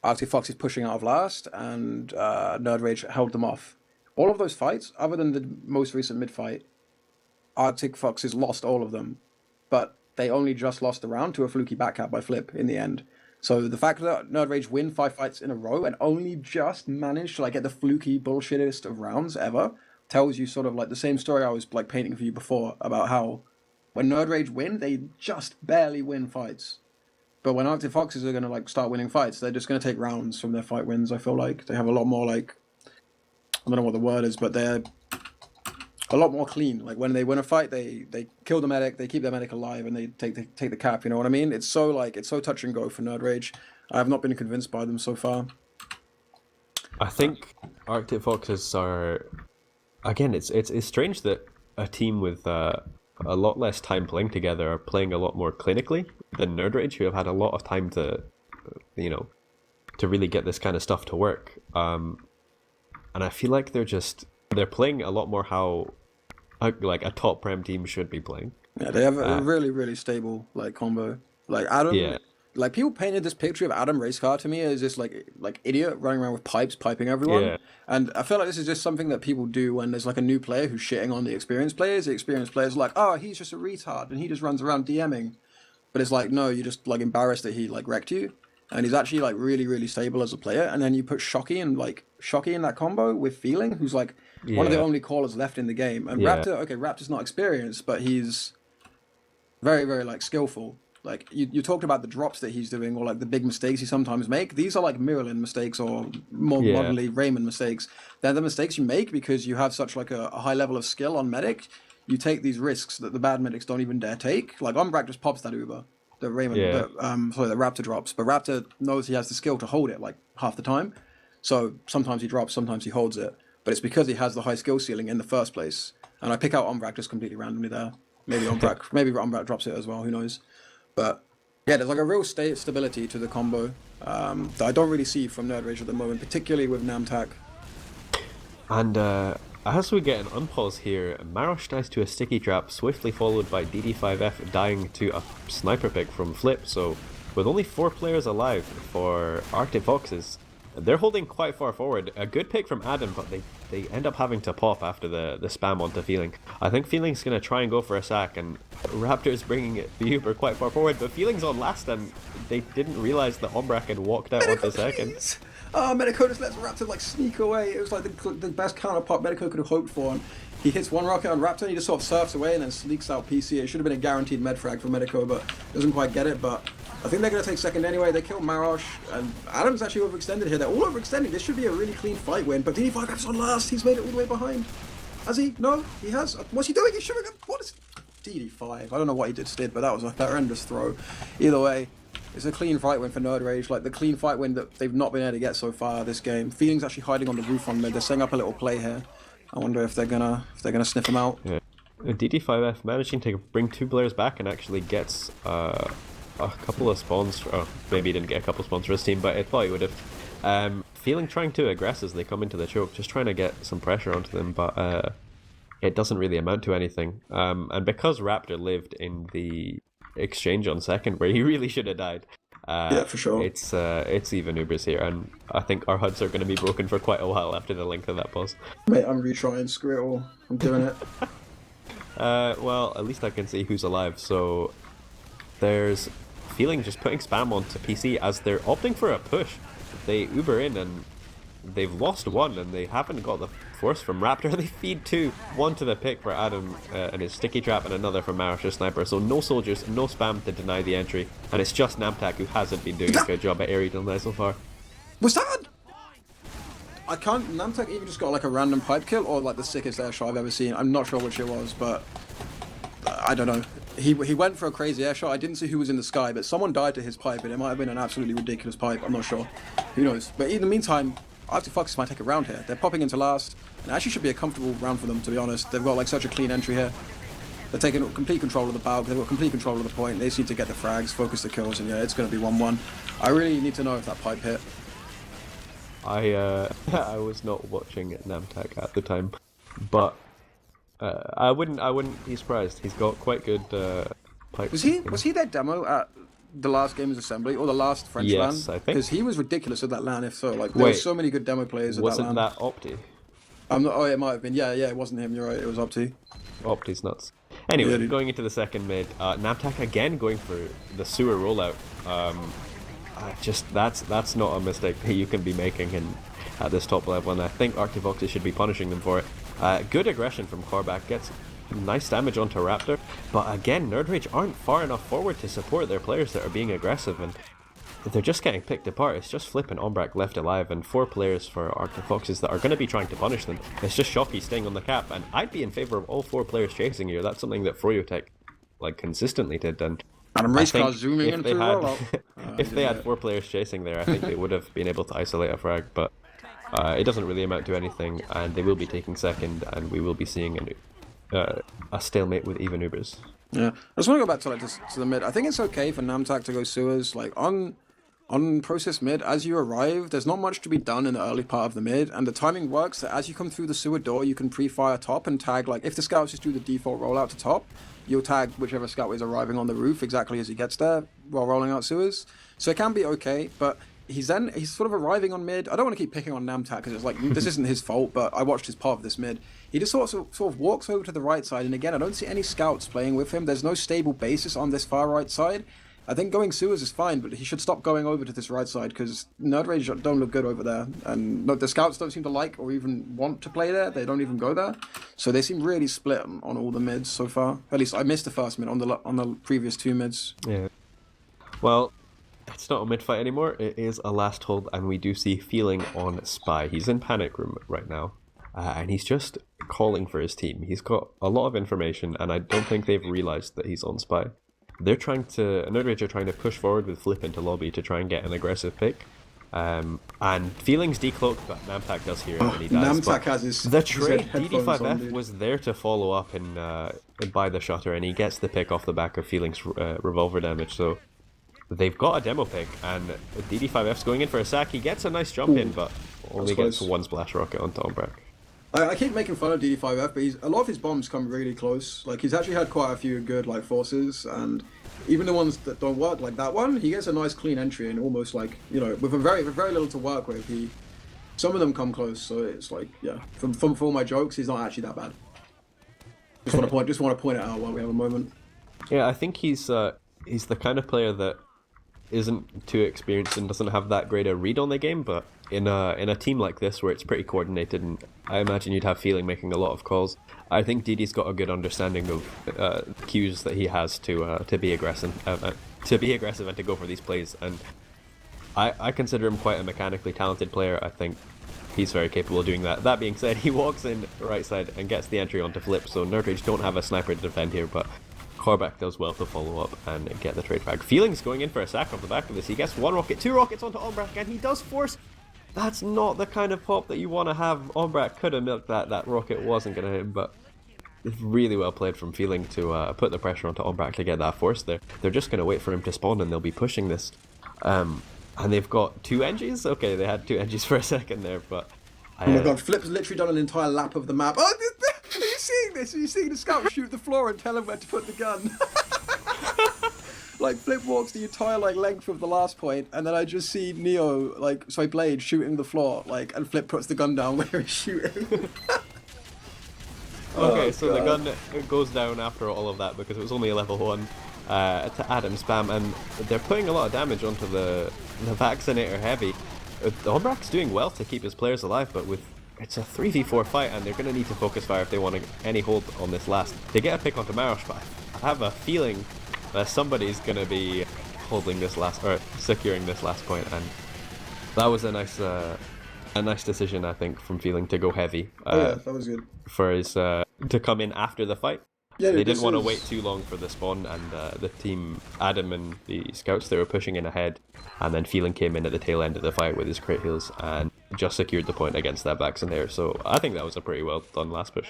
Arctic Foxes pushing out of last, and nerdRage held them off. All of those fights, other than the most recent mid fight, Arctic Foxes lost all of them, but they only just lost the round to a fluky backcap by Flip in the end. So the fact that nerdRage win 5 fights in a row and only just managed to like get the fluky bullshittest of rounds ever tells you sort of like the same story I was like painting for you before about how when nerdRage win, they just barely win fights. But when Arctic Foxes are gonna like start winning fights, they're just gonna take rounds from their fight wins. I feel like they have a lot more like, I don't know what the word is, but they're a lot more clean. Like when they win a fight, they kill the medic, they keep their medic alive, and they take the cap. You know what I mean? It's so touch and go for nerdRage. I have not been convinced by them so far.
I think Arctic Foxes are, again, it's strange that a team with a lot less time playing together are playing a lot more clinically than nerdRage, who have had a lot of time to, to really get this kind of stuff to work. And I feel like they're playing a lot more how like a top prem team should be playing.
Yeah, they have a really, really stable like combo. Like Adam, like people painted this picture of Adam Racecar to me as this like idiot running around with pipes piping everyone. Yeah. And I feel like this is just something that people do when there's like a new player who's shitting on the experienced players. The experienced players are like, oh, he's just a retard and he just runs around DMing. But it's like, no, you're just like embarrassed that he like wrecked you. And he's actually like really, really stable as a player. And then you put Shocky in that combo with Feeling, who's like one of the only callers left in the game. And Raptor's not experienced, but he's very, very like skillful. Like you talked about the drops that he's doing, or like the big mistakes he sometimes make. These are like Miralin mistakes, or more modernly Raymond mistakes. They're the mistakes you make because you have such like a high level of skill on medic. You take these risks that the bad medics don't even dare take. Like Umbrak just pops that Uber. The Raymond, the Raptor drops, but Raptor knows he has the skill to hold it like half the time. So sometimes he drops, sometimes he holds it, but it's because he has the high skill ceiling in the first place. And I pick out Umbrak just completely randomly there. Maybe Umbrak drops it as well. Who knows? But yeah, there's like a real stability to the combo that I don't really see from nerdRage at the moment, particularly with Namtak.
And as we get an unpause here, Marosh dies to a sticky trap, swiftly followed by DD5F dying to a sniper pick from Flip. So with only 4 players alive for Arctic Foxes, they're holding quite far forward. A good pick from Adam, but they end up having to pop after the spam onto Feeling. I think Feeling's going to try and go for a sack, and Raptor's bringing the Uber quite far forward, but Feeling's on last, and they didn't realise that Umbrak had walked out onto second.
Oh, Medico just lets Raptor like sneak away. It was like the best counterpart Medico could have hoped for. And he hits one rocket on Raptor and he just sort of surfs away and then sneaks out PC. It should have been a guaranteed med frag for Medico, but doesn't quite get it. But I think they're going to take second anyway. They kill Marosh, and Adam's actually overextended here. They're all overextending. This should be a really clean fight win, but DD5F's on last. He's made it all the way behind. Has he? No, he has. What's he doing? He should have. What is DD5? I don't know what he did, but that was a horrendous throw. Either way, it's a clean fight win for nerdRage, like the clean fight win that they've not been able to get so far this game. Feeling's actually hiding on the roof on mid. They're setting up a little play here. I wonder if they're gonna sniff him out. Yeah.
DD5F managing to bring 2 players back and actually gets a couple of spawns. Maybe he didn't get a couple of spawns for his team, but it probably would have. Feeling trying to aggress as they come into the choke, just trying to get some pressure onto them, but it doesn't really amount to anything. And because Raptor lived in the exchange on second, where he really should have died,
yeah, for sure,
it's even Ubers here, and I think our HUDs are going to be broken for quite a while after the length of that pause.
Mate, I'm retrying, screw it all, I'm doing it.
Well, at least I can see who's alive. So there's Feeling just putting spam onto PC as they're opting for a push. They Uber in, and they've lost one and they haven't got the force from Raptor. They feed two, one to the pick for Adam and his sticky trap, and another from Marish's sniper. So no soldiers, no spam to deny the entry, and it's just Namtak who hasn't been doing a good job at area till now so far.
Was that? I can't. Namtek even just got like a random pipe kill, or like the sickest air shot I've ever seen. I'm not sure which it was, but I don't know. He went for a crazy air shot. I didn't see who was in the sky, but someone died to his pipe, and it might have been an absolutely ridiculous pipe. I'm not sure. Who knows? But in the meantime, Arctic might take a round here. They're popping into last, and it actually should be a comfortable round for them, to be honest. They've got like such a clean entry here. They're taking complete control of the bow. They've got complete control of the point. They just need to get the frags, focus the kills, and yeah, it's going to be 1-1. I really need to know if that pipe hit.
I was not watching Namtak at the time, but I wouldn't be surprised. He's got quite good pipes.
Was he their demo at the last Gamers Assembly or the last French LAN?
Yes, I think.
Because he was ridiculous at that LAN. If so, like there were so many good demo players at that LAN.
Wasn't that Opti?
I'm not. Oh, it might have been. Yeah, it wasn't him. You're right. It was Opti.
Opti's nuts. Anyway, going into the second mid, Namtak again going for the sewer rollout. That's not a mistake that you can be making at this top level, and I think Arctivoxes should be punishing them for it. Good aggression from Korvac, gets nice damage onto Raptor, but again, nerdRage aren't far enough forward to support their players that are being aggressive, and they're just getting picked apart. It's just Flip and Ombrak left alive, and 4 players for Arctivoxes that are going to be trying to punish them. It's just Shocky staying on the cap, and I'd be in favor of all 4 players chasing here. That's something that Froyotech consistently did, and
I'm race car zooming in through
if they had 4 players chasing there, I think they would have been able to isolate a frag, but it doesn't really amount to anything, and they will be taking second, and we will be seeing a stalemate with even Ubers.
Yeah, I just want to go back to the mid. I think it's okay for Namtak to go sewers. Like on process mid, as you arrive, there's not much to be done in the early part of the mid, and the timing works that as you come through the sewer door, you can pre-fire top and tag, like if the scouts just do the default rollout to top, you'll tag whichever scout is arriving on the roof exactly as he gets there while rolling out sewers. So it can be okay, but he's sort of arriving on mid. I don't want to keep picking on Namtak because it's like, this isn't his fault, but I watched his part of this mid. He just sort of walks over to the right side, and again, I don't see any scouts playing with him. There's no stable basis on this far right side. I think going sewers is fine, but he should stop going over to this right side because nerdRage don't look good over there. And the scouts don't seem to like or even want to play there. They don't even go there. So they seem really split on all the mids so far. At least I missed the first mid on the previous 2 mids.
Yeah. Well, it's not a mid fight anymore. It is a last hold, and we do see Feeling on Spy. He's in panic room right now, and he's just calling for his team. He's got a lot of information, and I don't think they've realized that he's on Spy. nerdRage are trying to push forward with Flip into lobby to try and get an aggressive pick. And Feeling's decloaked, but Namtak does hear it when he dies.
Namtak has his
the trade
headphones on,
DD5F was there to follow up and by the shutter, and he gets the pick off the back of Feeling's revolver damage. So they've got a demo pick, and DD5F's going in for a sack. He gets a nice jump in, but only gets 1 splash rocket onto Ombrak.
I keep making fun of DD5F, but a lot of his bombs come really close. Like, he's actually had quite a few good forces, and even the ones that don't work, like that one, he gets a nice clean entry and almost with very little to work with. Some of them come close, so it's like, yeah. For all my jokes, he's not actually that bad. Just want to point it out while we have a moment.
Yeah, I think he's the kind of player that isn't too experienced and doesn't have that great a read on the game, but in a team like this where it's pretty coordinated, and I imagine you'd have Feeling making a lot of calls, I think DD's got a good understanding of cues that he has to be aggressive and to go for these plays, and I consider him quite a mechanically talented player. I think he's very capable of doing that. That being said, he walks in right side and gets the entry onto Flip, so nerdRage don't have a sniper to defend here, but Korvac does well to follow up and get the trade frag. Feeling's going in for a sack off the back of this. He gets 1 rocket, 2 rockets onto Ombrak, and he does force. That's not the kind of pop that you want to have. Ombrak could have milked that. That rocket wasn't going to hit him, but it's really well played from Feeling to put the pressure onto Ombrak to get that force there. They're just going to wait for him to spawn, and they'll be pushing this. And they've got 2 NGs? Okay, they had 2 NGs for a second there, but...
Oh my god, Flip's literally done an entire lap of the map. Oh, are you seeing this? Are you seeing the scout shoot the floor and tell him where to put the gun? Like, Flip walks the entire length of the last point, and then I just see Blade shooting the floor, and Flip puts the gun down where he's shooting.
Okay, so the gun goes down after all of that because it was only a level 1 to Adam spam, and they're putting a lot of damage onto the Vaccinator Heavy. Ombrak's doing well to keep his players alive, but it's a 3v4 fight, and they're going to need to focus fire if they want any hold on this last. They get a pick onto Marosh, but I have a feeling that somebody's going to be holding this last, or securing this last point, and that was a nice decision, I think, from Feeling to go heavy.
That was good.
For his to come in after the fight.
Yeah,
they didn't want to wait too long for the spawn, and the team, Adam and the scouts, they were pushing in ahead, and then Feeling came in at the tail end of the fight with his crate heals and just secured the point against that Vaccinator. So I think that was a pretty well done last push.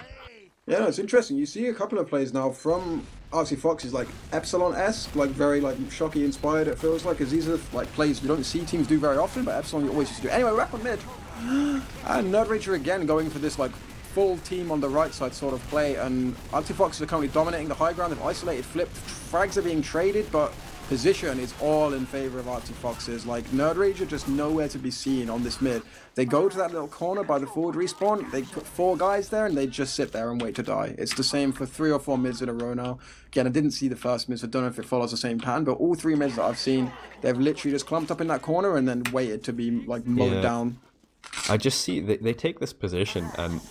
Yeah, no, it's interesting. You see a couple of plays now from Arctic Foxes, like Epsilon-esque, like very like Shocky inspired. It feels like, because these are like plays you don't see teams do very often, but Epsilon you always used to do. Anyway, we're up on mid, and nerdRage again going for this like full team on the right side sort of play, and Arctic Foxes are currently dominating the high ground. They've isolated flip, frags are being traded, but position is all in favor of Arctic Foxes. Like, nerdRage are just nowhere to be seen on this mid. They go to that little corner by the forward respawn, they put 4 guys there, and they just sit there and wait to die. It's the same for 3 or 4 mids in a row now. Again, I didn't see the first mid, so I don't know if it follows the same pattern, but all 3 mids that I've seen, they've literally just clumped up in that corner and then waited to be like mowed down.
I just see they take this position, and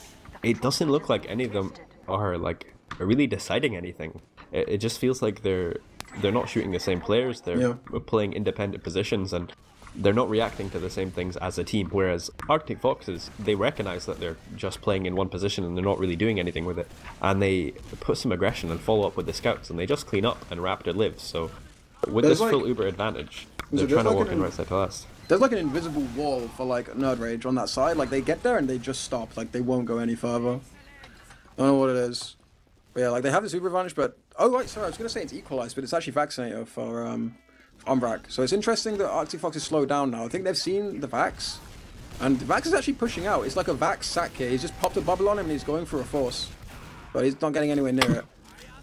it doesn't look like any of them are like really deciding anything. It just feels like they're not shooting the same players. They're playing independent positions, and they're not reacting to the same things as a team. Whereas Arctic Foxes, they recognize that they're just playing in one position and they're not really doing anything with it, and they put some aggression and follow up with the scouts, and they just clean up, and Raptor lives. So with this full Uber advantage, they're trying to walk in right side to last.
There's like an invisible wall for like nerdRage on that side. Like, they get there and they just stop. Like, they won't go any further. I don't know what it is. But yeah, like, they have this Uber advantage, but... Oh, right, sorry, I was going to say it's equalized, but it's actually Vaccinator for Umbrak. So it's interesting that Arctic Fox is slowed down now. I think they've seen the Vax, and the Vax is actually pushing out. It's like a Vax sack here. He's just popped a bubble on him and he's going for a force. But he's not getting anywhere near it.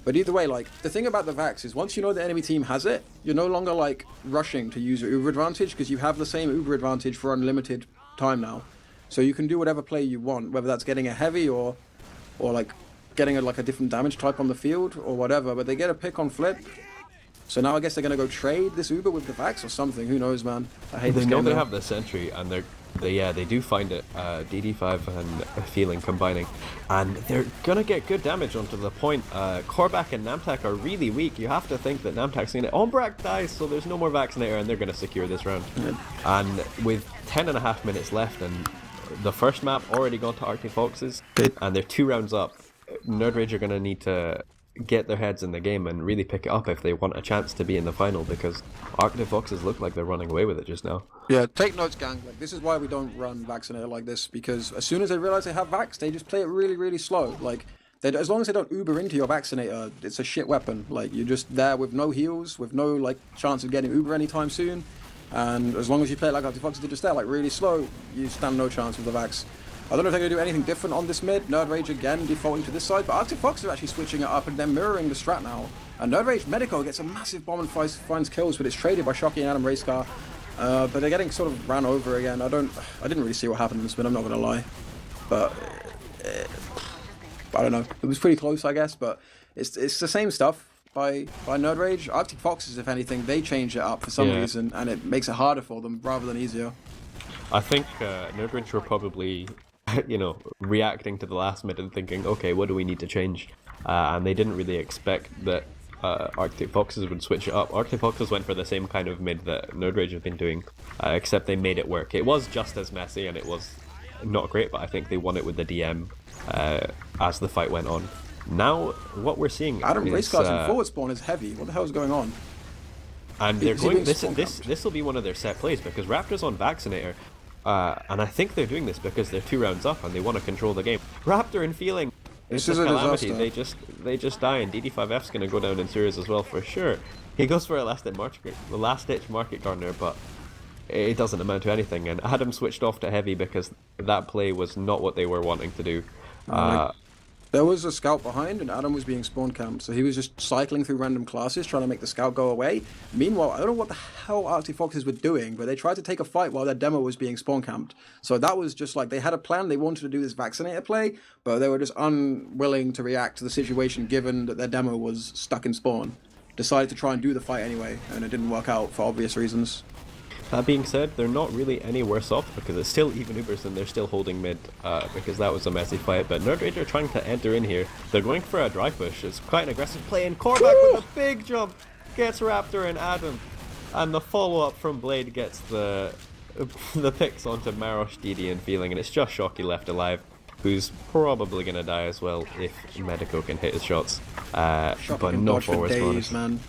But either way, like, the thing about the Vax is once you know the enemy team has it, you're no longer, like, rushing to use your Uber advantage, because you have the same Uber advantage for unlimited time now. So you can do whatever play you want, whether that's getting a heavy or like, getting a different damage type on the field or whatever. But they get a pick on flip. So now I guess they're going to go trade this Uber with the Vax or something. Who knows, man? I hate this game.
They know they have the sentry, and they do find it. DD5 and Feeling combining, and they're gonna get good damage onto the point. Korvac and Namtak are really weak. You have to think that Namtak's gonna... Ombrak dies, so there's no more Vaccinator, and they're gonna secure this round. And with 10.5 minutes left, and the first map already gone to Arctic Foxes, and they're 2 rounds up, nerdRage are gonna need to get their heads in the game and really pick it up if they want a chance to be in the final, because Arctic Foxes look like they're running away with it just now.
Yeah, take notes, gang. Like, this is why we don't run Vaccinator like this, because as soon as they realize they have Vax, they just play it really, really slow. Like, as long as they don't Uber into your Vaccinator, it's a shit weapon. Like, you're just there with no heals, with no, like, chance of getting Uber anytime soon, and as long as you play it like Arctic Foxes did just there, like, really slow, you stand no chance with the Vax. I don't know if they're going to do anything different on this mid. nerdRage again defaulting to this side, but Arctic Fox are actually switching it up and they're mirroring the strat now. And nerdRage Medico gets a massive bomb and finds kills, but it's traded by Shocky and Adam Racecar. But they're getting sort of ran over again. I didn't really see what happened in this mid, I'm not going to lie. But I don't know. It was pretty close, I guess, but it's the same stuff by nerdRage. Arctic Foxes, if anything, they change it up for some reason, and it makes it harder for them rather than easier.
I think nerdRage were probably... reacting to the last mid and thinking, okay, what do we need to change? And they didn't really expect that Arctic Foxes would switch it up. Arctic Foxes went for the same kind of mid that nerdRage have been doing, except they made it work. It was just as messy and it was not great, but I think they won it with the DM as the fight went on. Now, what we're seeing
Adam
is...
Racecar's in forward spawn is heavy. What the hell is going on?
And they're going... This will be one of their set plays, because Raptor's on Vaccinator, and I think they're doing this because they're 2 rounds up and they want to control the game. Raptor and Feeling, it's a calamity. They just die, and DD5F's going to go down in series as well for sure. He goes for a last-ditch market gardener, but it doesn't amount to anything. And Adam switched off to heavy because that play was not what they were wanting to do.
There was a scout behind, and Adam was being spawn camped, so he was just cycling through random classes trying to make the scout go away. Meanwhile, I don't know what the hell Arctic Foxes were doing, but they tried to take a fight while their demo was being spawn camped. So that was just like, they had a plan, they wanted to do this Vaccinator play, but they were just unwilling to react to the situation given that their demo was stuck in spawn. Decided to try and do the fight anyway, and it didn't work out for obvious reasons.
That being said, they're not really any worse off because it's still even Ubers and they're still holding mid because that was a messy fight. But nerdRage are trying to enter in here. They're going for a dry push. It's quite an aggressive play, and Korvac with a big jump gets Raptor and Adam. And the follow-up from Blade gets the picks onto Marosh, Didi, and Feeling, and it's just Shocky left alive, who's probably going to die as well if Medico can hit his shots. But no forward spawners.
Man.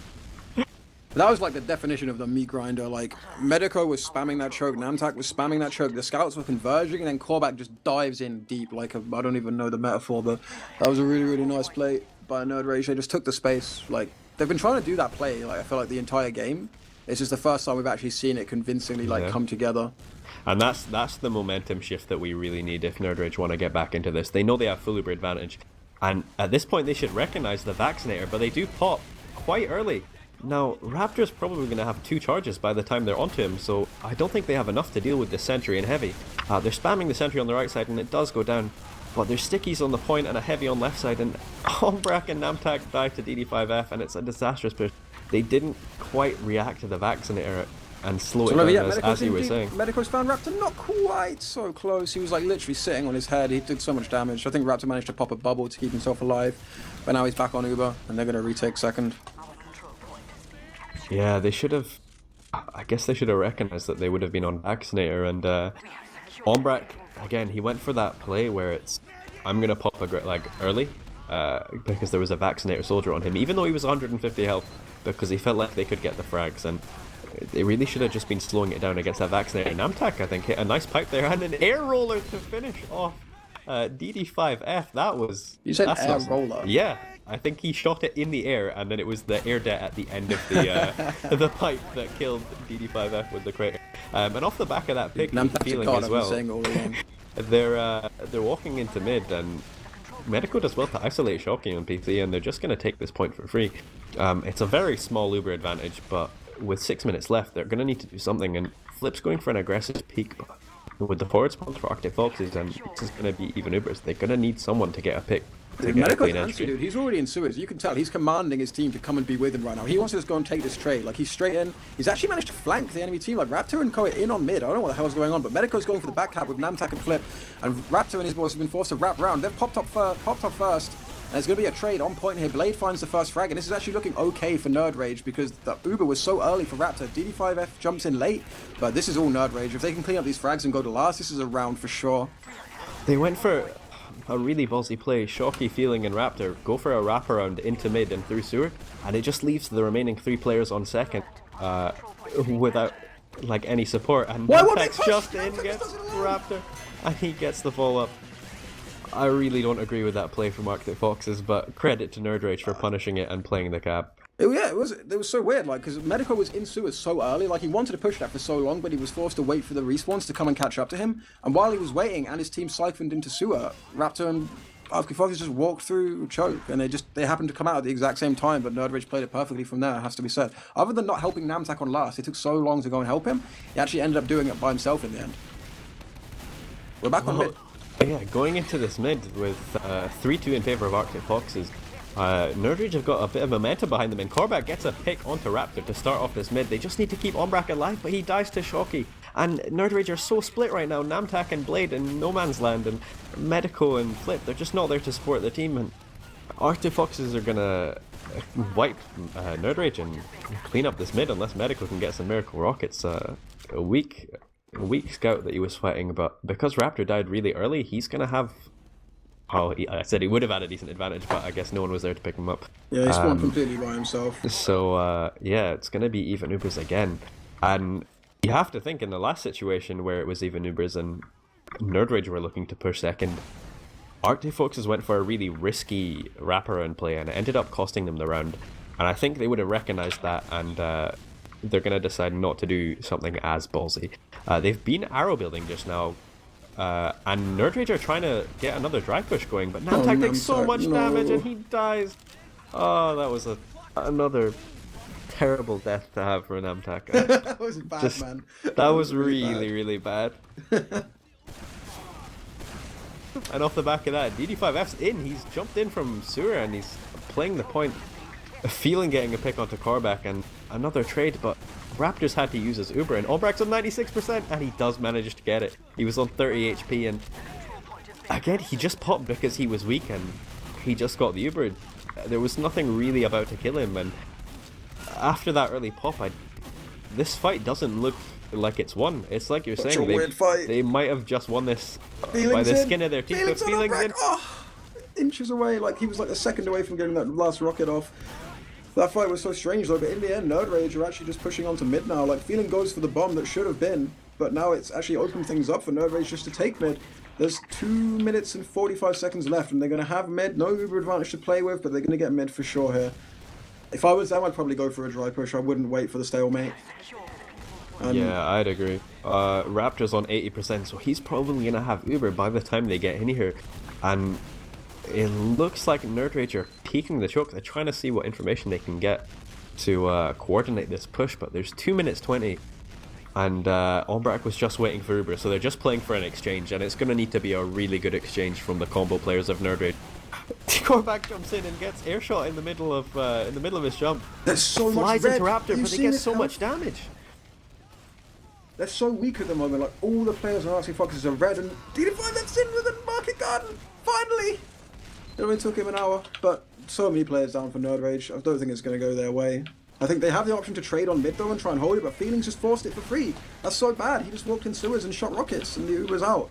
That was like the definition of the meat grinder. Like, Medico was spamming that choke, Namtak was spamming that choke, the scouts were converging, and then Korvac just dives in deep. Like, I don't even know the metaphor, but that was a really, really nice play by nerdRage. They just took the space. Like, they've been trying to do that play, like, I feel like the entire game. It's just the first time we've actually seen it convincingly, like, come together.
And that's the momentum shift that we really need if nerdRage want to get back into this. They know they have full Uber advantage, and at this point they should recognize the Vaccinator, but they do pop quite early. Now, Raptor's probably going to have 2 charges by the time they're onto him, so I don't think they have enough to deal with the Sentry and Heavy. They're spamming the Sentry on the right side, and it does go down, but there's Stickies on the point and a Heavy on left side, and Ombrak and Namtak die to DD5F, and it's a disastrous push. They didn't quite react to the Vaccinator and slow it down, as you were saying.
Medico's found Raptor not quite so close. He was like literally sitting on his head. He did so much damage. I think Raptor managed to pop a bubble to keep himself alive, but now he's back on Uber, and they're going to retake second.
Yeah, they should have... I guess they should have recognized that they would have been on Vaccinator, and Ombrak, again, he went for that play where it's, I'm going to pop a like early, because there was a Vaccinator soldier on him, even though he was 150 health, because he felt like they could get the frags, and they really should have just been slowing it down against that Vaccinator. Namtak, I think, hit a nice pipe there, and an air roller to finish off DD5F. That was...
You said air roller?
Yeah. I think he shot it in the air, and then it was the air det at the end of the the pipe that killed DD5F with the crater. And off the back of that pick, Feeling as well. They're walking into mid, and Medico does well to isolate Shocky on PC, and they're just going to take this point for free. It's a very small Uber advantage, but with 6 minutes left, they're going to need to do something, and Flip's going for an aggressive peek, but with the forward spawns for Arctic Foxes, and this is going to be even Ubers, they're going to need someone to get a pick.
Medico's answer, dude, he's already in sewers. You can tell he's commanding his team to come and be with him right now. He wants to just go and take this trade. Like, he's straight in. He's actually managed to flank the enemy team. Like, Raptor and Koei in on mid. I don't know what the hell's going on, but Medico's going for the back cap with Namtak and Flip, and Raptor and his boys have been forced to wrap round. They've popped up first, and there's going to be a trade on point here. Blade finds the first frag, and this is actually looking okay for nerdRage because the Uber was so early for Raptor. DD5F jumps in late, but this is all nerdRage. If they can clean up these frags and go to last, this is a round for sure.
They went for a really ballsy play. Shocky, Feeling, and Raptor go for a wraparound into mid and through sewer, and it just leaves the remaining 3 players on second without like any support. And Namtak's just in, gets Raptor, and he gets the follow-up. I really don't agree with that play from Arctic Foxes, but credit to nerdRage for punishing it and playing the cap.
Yeah, it was so weird, like, because Medico was in sewers so early, like, he wanted to push that for so long, but he was forced to wait for the respawns to come and catch up to him, and while he was waiting and his team siphoned into sewer, Raptor and Arctic Foxes just walked through choke, and they happened to come out at the exact same time, but nerdRage played it perfectly from there, has to be said. Other than not helping Namtak on last, it took so long to go and help him, he actually ended up doing it by himself in the end. We're back on mid.
Yeah, going into this mid with 3-2 in favor of Arctic Foxes, nerdRage have got a bit of momentum behind them, and Korvac gets a pick onto Raptor to start off this mid. They just need to keep Ombrak alive, but he dies to Shocky. And nerdRage are so split right now. Namtak and Blade in no man's land, and Medico and Flip, they're just not there to support the team. And Arctic Foxes are gonna wipe nerdRage and clean up this mid unless Medico can get some miracle rockets. A weak scout that he was fighting, but because Raptor died really early, he's gonna have... Oh, I said he would have had a decent advantage, but I guess no one was there to pick him up.
Yeah, he spawned completely by himself.
So, yeah, it's going to be even Ubers again. And you have to think in the last situation where it was even Ubers and nerdRage were looking to push second, Arctic Foxes went for a really risky wraparound play, and it ended up costing them the round. And I think they would have recognized that, and they're going to decide not to do something as ballsy. They've been arrow building just now, and nerdRage are trying to get another dry push going, but Namtak takes so much damage and he dies. Oh, that was another terrible death to have for Namtak.
That was bad, man.
That was really, really bad. And off the back of that, DD5F's in. He's jumped in from sewer and he's playing the point. Feeling getting a pick onto Korvac and another trade, but Raptors had to use his Uber, and Albrecht's on 96%, and he does manage to get it. He was on 30 HP, and again, he just popped because he was weak, and he just got the Uber. There was nothing really about to kill him, and after that early pop, this fight doesn't look like it's won. It's like you're saying, they might have just won this by the skin of their teeth.
Feelings in. Oh, inches away, like he was like a second away from getting that last rocket off. That fight was so strange though, but in the end, nerdRage are actually just pushing on to mid now. Like, Feeling goes for the bomb that should have been, but now it's actually opened things up for nerdRage just to take mid. There's 2 minutes and 45 seconds left, and they're going to have mid. No Uber advantage to play with, but they're going to get mid for sure here. If I was them, I'd probably go for a dry push. I wouldn't wait for the stalemate.
Yeah, I'd agree. Raptor's on 80%, so he's probably going to have Uber by the time they get in here. And it looks like nerdRage are peeking the choke. They're trying to see what information they can get to coordinate this push, but there's 2 minutes 20. And Albrecht was just waiting for Uber, so they're just playing for an exchange, and it's going to need to be a really good exchange from the combo players of nerdRage. Korvac jumps in and gets airshot in the middle of his jump.
There's so
Flies
much red.
into Raptor, but they get so much damage.
They're so weak at the moment. Like, all the players on Arctic Foxes are red, and DD5 that's in with a market garden. Finally, it only took him an hour, but so many players down for nerdRage. I don't think it's going to go their way. I think they have the option to trade on mid though and try and hold it, but Feelings just forced it for free. That's so bad. He just walked in sewers and shot rockets, and the Uber's out.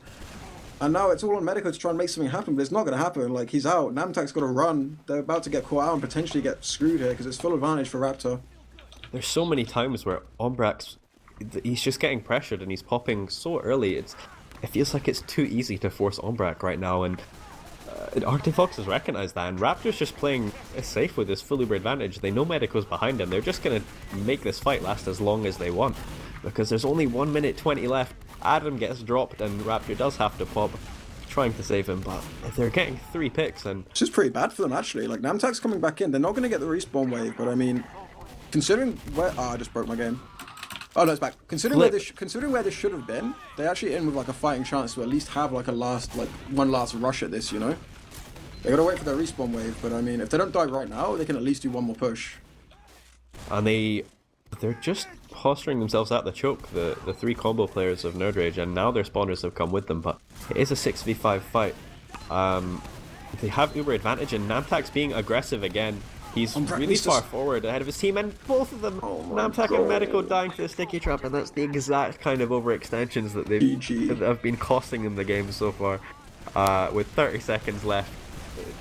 And now it's all on Medico to try and make something happen, but it's not going to happen. Like, he's out. Namtak's got to run. They're about to get caught out and potentially get screwed here because it's full advantage for Raptor.
There's so many times where Albrecht's, he's just getting pressured and he's popping so early. It feels like it's too easy to force Albrecht right now, and Arctic Fox has recognized that, and Raptor's just playing safe with this full Uber advantage. They know Medico's behind them. They're just going to make this fight last as long as they want because there's only 1 minute 20 left. Adam gets dropped and Raptor does have to pop, trying to save him, but if they're getting 3 picks, and
it's just pretty bad for them actually. Like, Namtak's coming back in. They're not going to get the respawn wave, but I mean, considering where I just broke my game. Oh no, it's back. Considering where this should have been, they're actually in with like a fighting chance to at least have like one last rush at this, you know? They gotta wait for their respawn wave, but I mean, if they don't die right now, they can at least do one more push.
And they're just posturing themselves at the choke, the 3 combo players of nerdRage, and now their spawners have come with them, but it is a 6v5 fight. They have Uber advantage, and Namtak's being aggressive again. He's really far forward ahead of his team, and both of them, Namtak and Medico, dying to the sticky trap, and that's the exact kind of overextensions that have been costing them the game so far. With 30 seconds left,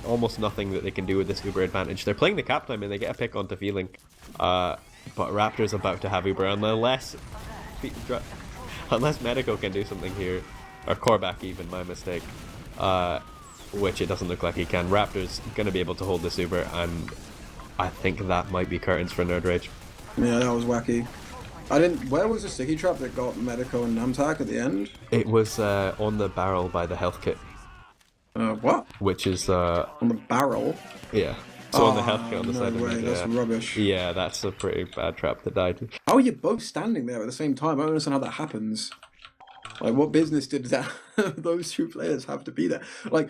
almost nothing that they can do with this Uber advantage. They're playing the cap time and they get a pick onto Feeling, but Raptor's about to have Uber unless Medico can do something here, or Korvac even, my mistake, which it doesn't look like he can. Raptor's gonna be able to hold this Uber, and I think that might be curtains for nerdRage.
Yeah, that was wacky. Where was the sticky trap that got Medico and Namtak at the end?
It was on the barrel by the health kit.
What?
Which is
on the barrel?
Yeah. So on the health kit on the side of
it. That's rubbish.
Yeah, that's a pretty bad trap that died.
How are you both standing there at the same time? I don't understand how that happens. Like, what business did that those 2 players have to be there? Like,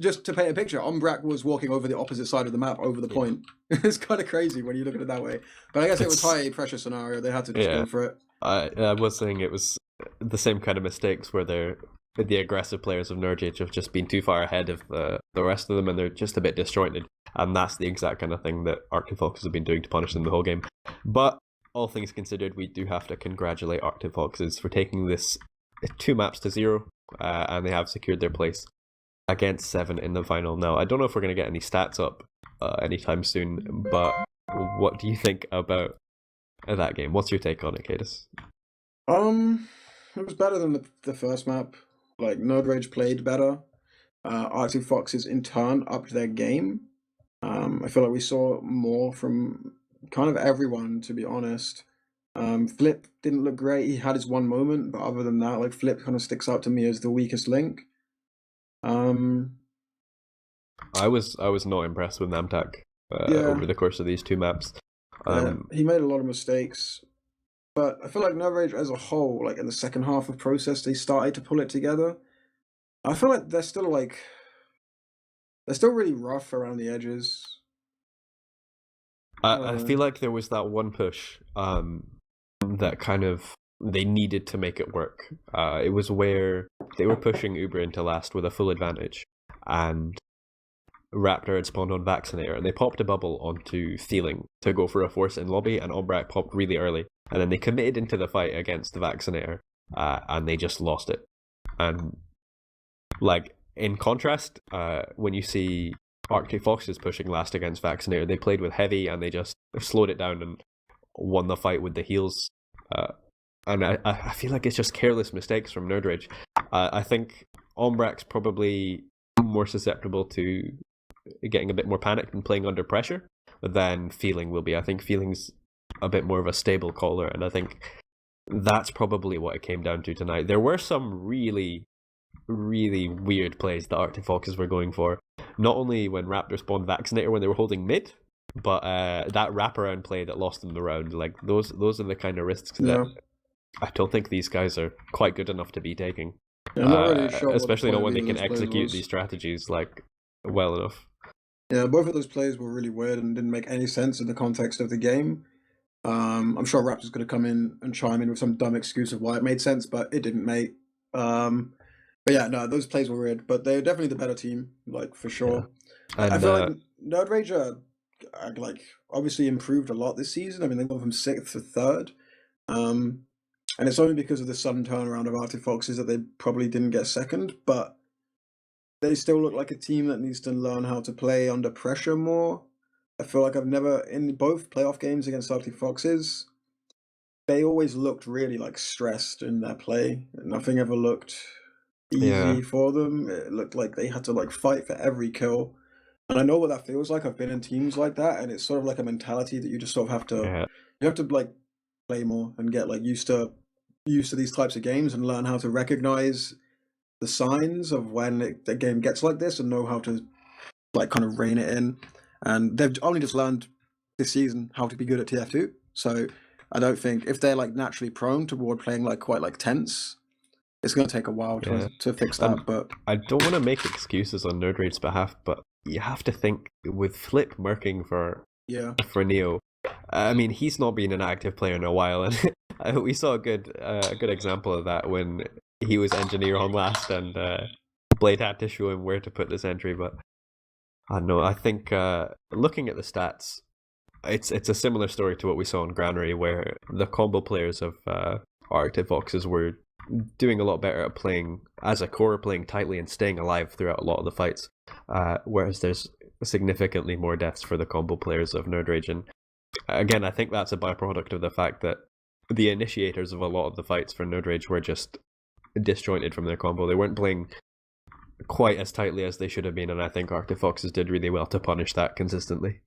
just to paint a picture, Umbrak was walking over the opposite side of the map, over the point. It's kind of crazy when you look at it that way. But I guess it was high pressure scenario. They had to just go for it.
I was saying it was the same kind of mistakes where the aggressive players of nerdRage have just been too far ahead of the rest of them, and they're just a bit disjointed. And that's the exact kind of thing that Arctic Foxes have been doing to punish them the whole game. But all things considered, we do have to congratulate Arctic Foxes for taking this 2 maps to 0, and they have secured their place against 7 in the final. Now, I don't know if we're going to get any stats up anytime soon, but what do you think about that game? What's your take on it, Kaidus?
It was better than the first map. Like, nerdRage played better. Arctic Foxes in turn upped their game. I feel like we saw more from kind of everyone, to be honest. Flip didn't look great. He had his one moment, but other than that, like, Flip kind of sticks out to me as the weakest link.
I was not impressed with Namtak over the course of these 2 maps.
He made a lot of mistakes, but I feel like nerdRage as a whole, like in the second half of Process, they started to pull it together. I feel like they're still really rough around the edges.
I feel like there was that one push that kind of they needed to make it work. It was where they were pushing Uber into last with a full advantage, and Raptor had spawned on Vaccinator, and they popped a bubble onto Feeling to go for a force in lobby, and Ombrak popped really early, and then they committed into the fight against the Vaccinator, and they just lost it. And like in contrast, when you see Arctic Foxes pushing last against Vaccinator, they played with heavy and they just slowed it down and won the fight with the heals. And I feel like it's just careless mistakes from nerdRage. I think Ombrak's probably more susceptible to getting a bit more panicked and playing under pressure than Feeling will be. I think Feeling's a bit more of a stable caller, and I think that's probably what it came down to tonight. There were some really, really weird plays that Arctic Foxes were going for. Not only when Raptor spawned Vaccinator when they were holding mid, but that wraparound play that lost them the round. Like those are the kind of risks that I don't think these guys are quite good enough to be taking.
Yeah, I'm not really sure
especially not when they can
those plays
execute
was.
these strategies like well enough.
Yeah, both of those plays were really weird and didn't make any sense in the context of the game. I'm sure Raptor's going to come in and chime in with some dumb excuse of why it made sense, but it didn't, mate. But yeah, no, those plays were weird, but they're definitely the better team, like for sure.
Yeah. And,
I feel like nerdRage like obviously improved a lot this season. I mean, they went from 6th to 3rd, and it's only because of the sudden turnaround of Arctic Foxes that they probably didn't get 2nd, but they still look like a team that needs to learn how to play under pressure more. I feel like I've never, in both playoff games against Arctic Foxes, they always looked really like stressed in their play. Nothing ever looked easy for them. It looked like they had to like fight for every kill. And I know what that feels like. I've been in teams like that, and it's sort of like a mentality that you just sort of have to you have to like play more and get like used to these types of games and learn how to recognize the signs of when the game gets like this and know how to like kind of rein it in. And they've only just learned this season how to be good at TF2. So I don't think if they're like naturally prone toward playing like quite like tense, it's going to take a while to fix that. But
I don't want to make excuses on nerdRage's behalf, but you have to think with Flip murking for Neo. I mean, he's not been an active player in a while, and we saw a good example of that when he was engineer on last, and Blade had to show him where to put this entry. But I don't know. I think looking at the stats, it's a similar story to what we saw in Granary, where the combo players of Arctic Foxes were doing a lot better at playing as a core, playing tightly and staying alive throughout a lot of the fights, whereas there's significantly more deaths for the combo players of nerdRage. And again, I think that's a byproduct of the fact that the initiators of a lot of the fights for nerdRage were just disjointed from their combo. They weren't playing quite as tightly as they should have been, and I think Arctic Foxes did really well to punish that consistently.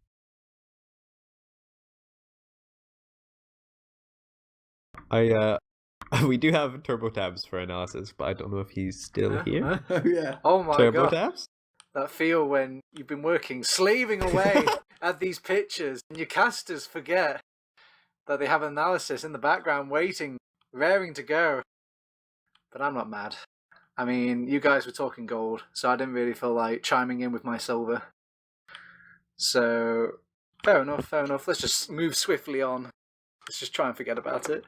We do have TurboTabs for analysis, but I don't know if he's still here.
Oh my god.
TurboTabs?
That feel when you've been working, slaving away at these pictures, and your casters forget that they have analysis in the background waiting, raring to go. But I'm not mad. I mean, you guys were talking gold, so I didn't really feel like chiming in with my silver. So, fair enough. Let's just move swiftly on. Let's just try and forget about it.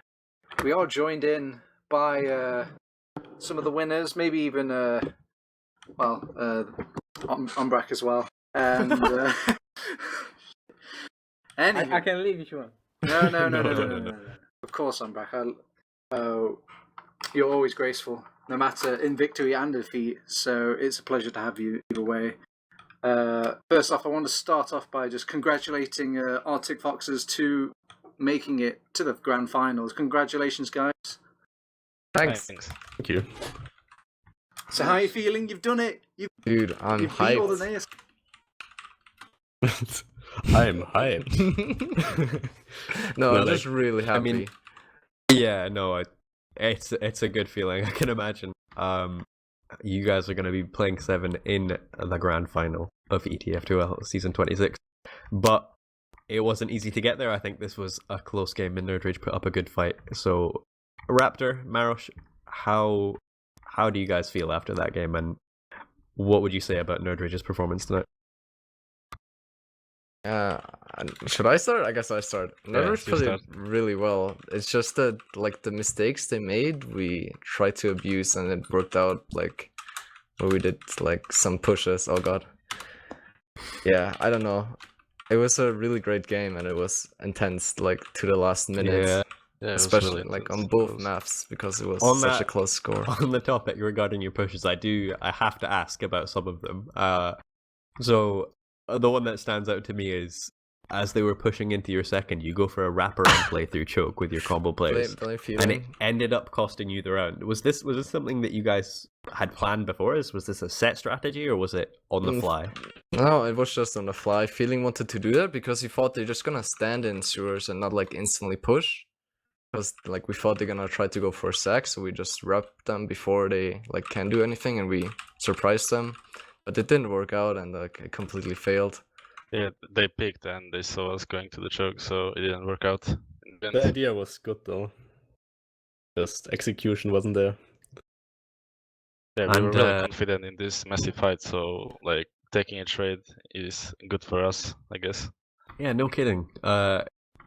We are joined in by some of the winners, maybe even, Umbrak as well. And anyway.
I can leave if you want.
No. Of course, Umbrak. You're always graceful, no matter in victory and defeat. So it's a pleasure to have you either way. First off, I want to start off by just congratulating Arctic Foxes to making it to the grand finals. Congratulations, guys.
Thanks.
Thank you.
So how are you feeling? You've done it.
Dude, I'm
you've beat all the
hyped.
nays.
I'm hyped. No, I'm just really happy.
I mean, yeah, no, it's a good feeling. I can imagine. You guys are going to be playing 7 in the grand final of ETF2L season 26, but it wasn't easy to get there. I think this was a close game, and nerdRage put up a good fight. So, Raptor, Marosh, how do you guys feel after that game, and what would you say about nerdRage's performance tonight?
Should I start? I guess I start. nerdRage
you
played
start.
really well. It's just that like the mistakes they made, we tried to abuse, and it worked out. Like where we did like some pushes. Oh god. Yeah, I don't know. It was a really great game, and it was intense, like to the last minute.
Yeah.
Yeah, it was
Especially
really
like
intense,
on both
close.
maps because it was
On
such a
that-
close score.
On the topic regarding your pushes, I have to ask about some of them. So the one that stands out to me is as they were pushing into your second, you go for a wraparound play through choke with your combo players,
Blame
and it
feeling.
ended up costing you the round. Was this something that you guys had planned before? Was this a set strategy or was it on the fly?
No, it was just on the fly. Feeling wanted to do that because he thought they're just gonna stand in sewers and not like instantly push. Because like we thought they're gonna try to go for a sack, so we just wrapped them before they like can do anything, and we surprised them. But it didn't work out, and like it completely failed.
Yeah, they picked and they saw us going to the choke, so it didn't work out. In the end.
The idea was good though. Just execution wasn't there.
Yeah, we were
And,
really confident in this massive fight, so like taking a trade is good for us, I guess.
Yeah, no kidding.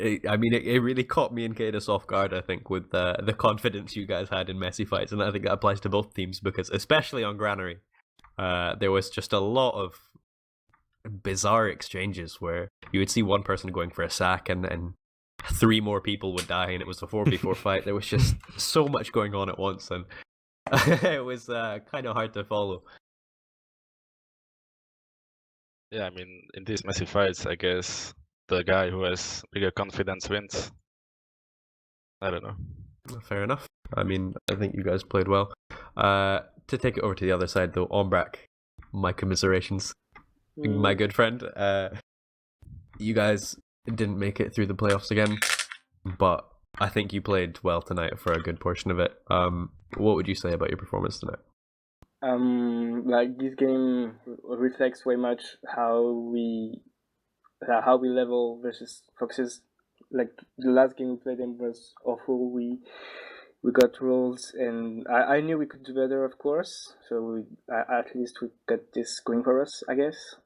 It really caught me and kaidus off guard, I think, with the confidence you guys had in messy fights, and I think that applies to both teams because, especially on Granary, there was just a lot of bizarre exchanges where you would see one person going for a sack and then 3 more people would die, and it was a 4v4 fight. There was just so much going on at once, and it was kind of hard to follow.
Yeah, I mean, in these massive fights, I guess the guy who has bigger confidence wins. I don't know.
Fair enough. I mean, I think you guys played well. To take it over to the other side, though, Ombrak, my commiserations, my good friend. You guys didn't make it through the playoffs again, but I think you played well tonight for a good portion of it. What would you say about your performance tonight?
Like this game reflects way much how we level versus Foxes. Like the last game we played them was awful. We got rolls, and I knew we could do better, of course. So at least we got this going for us, I guess.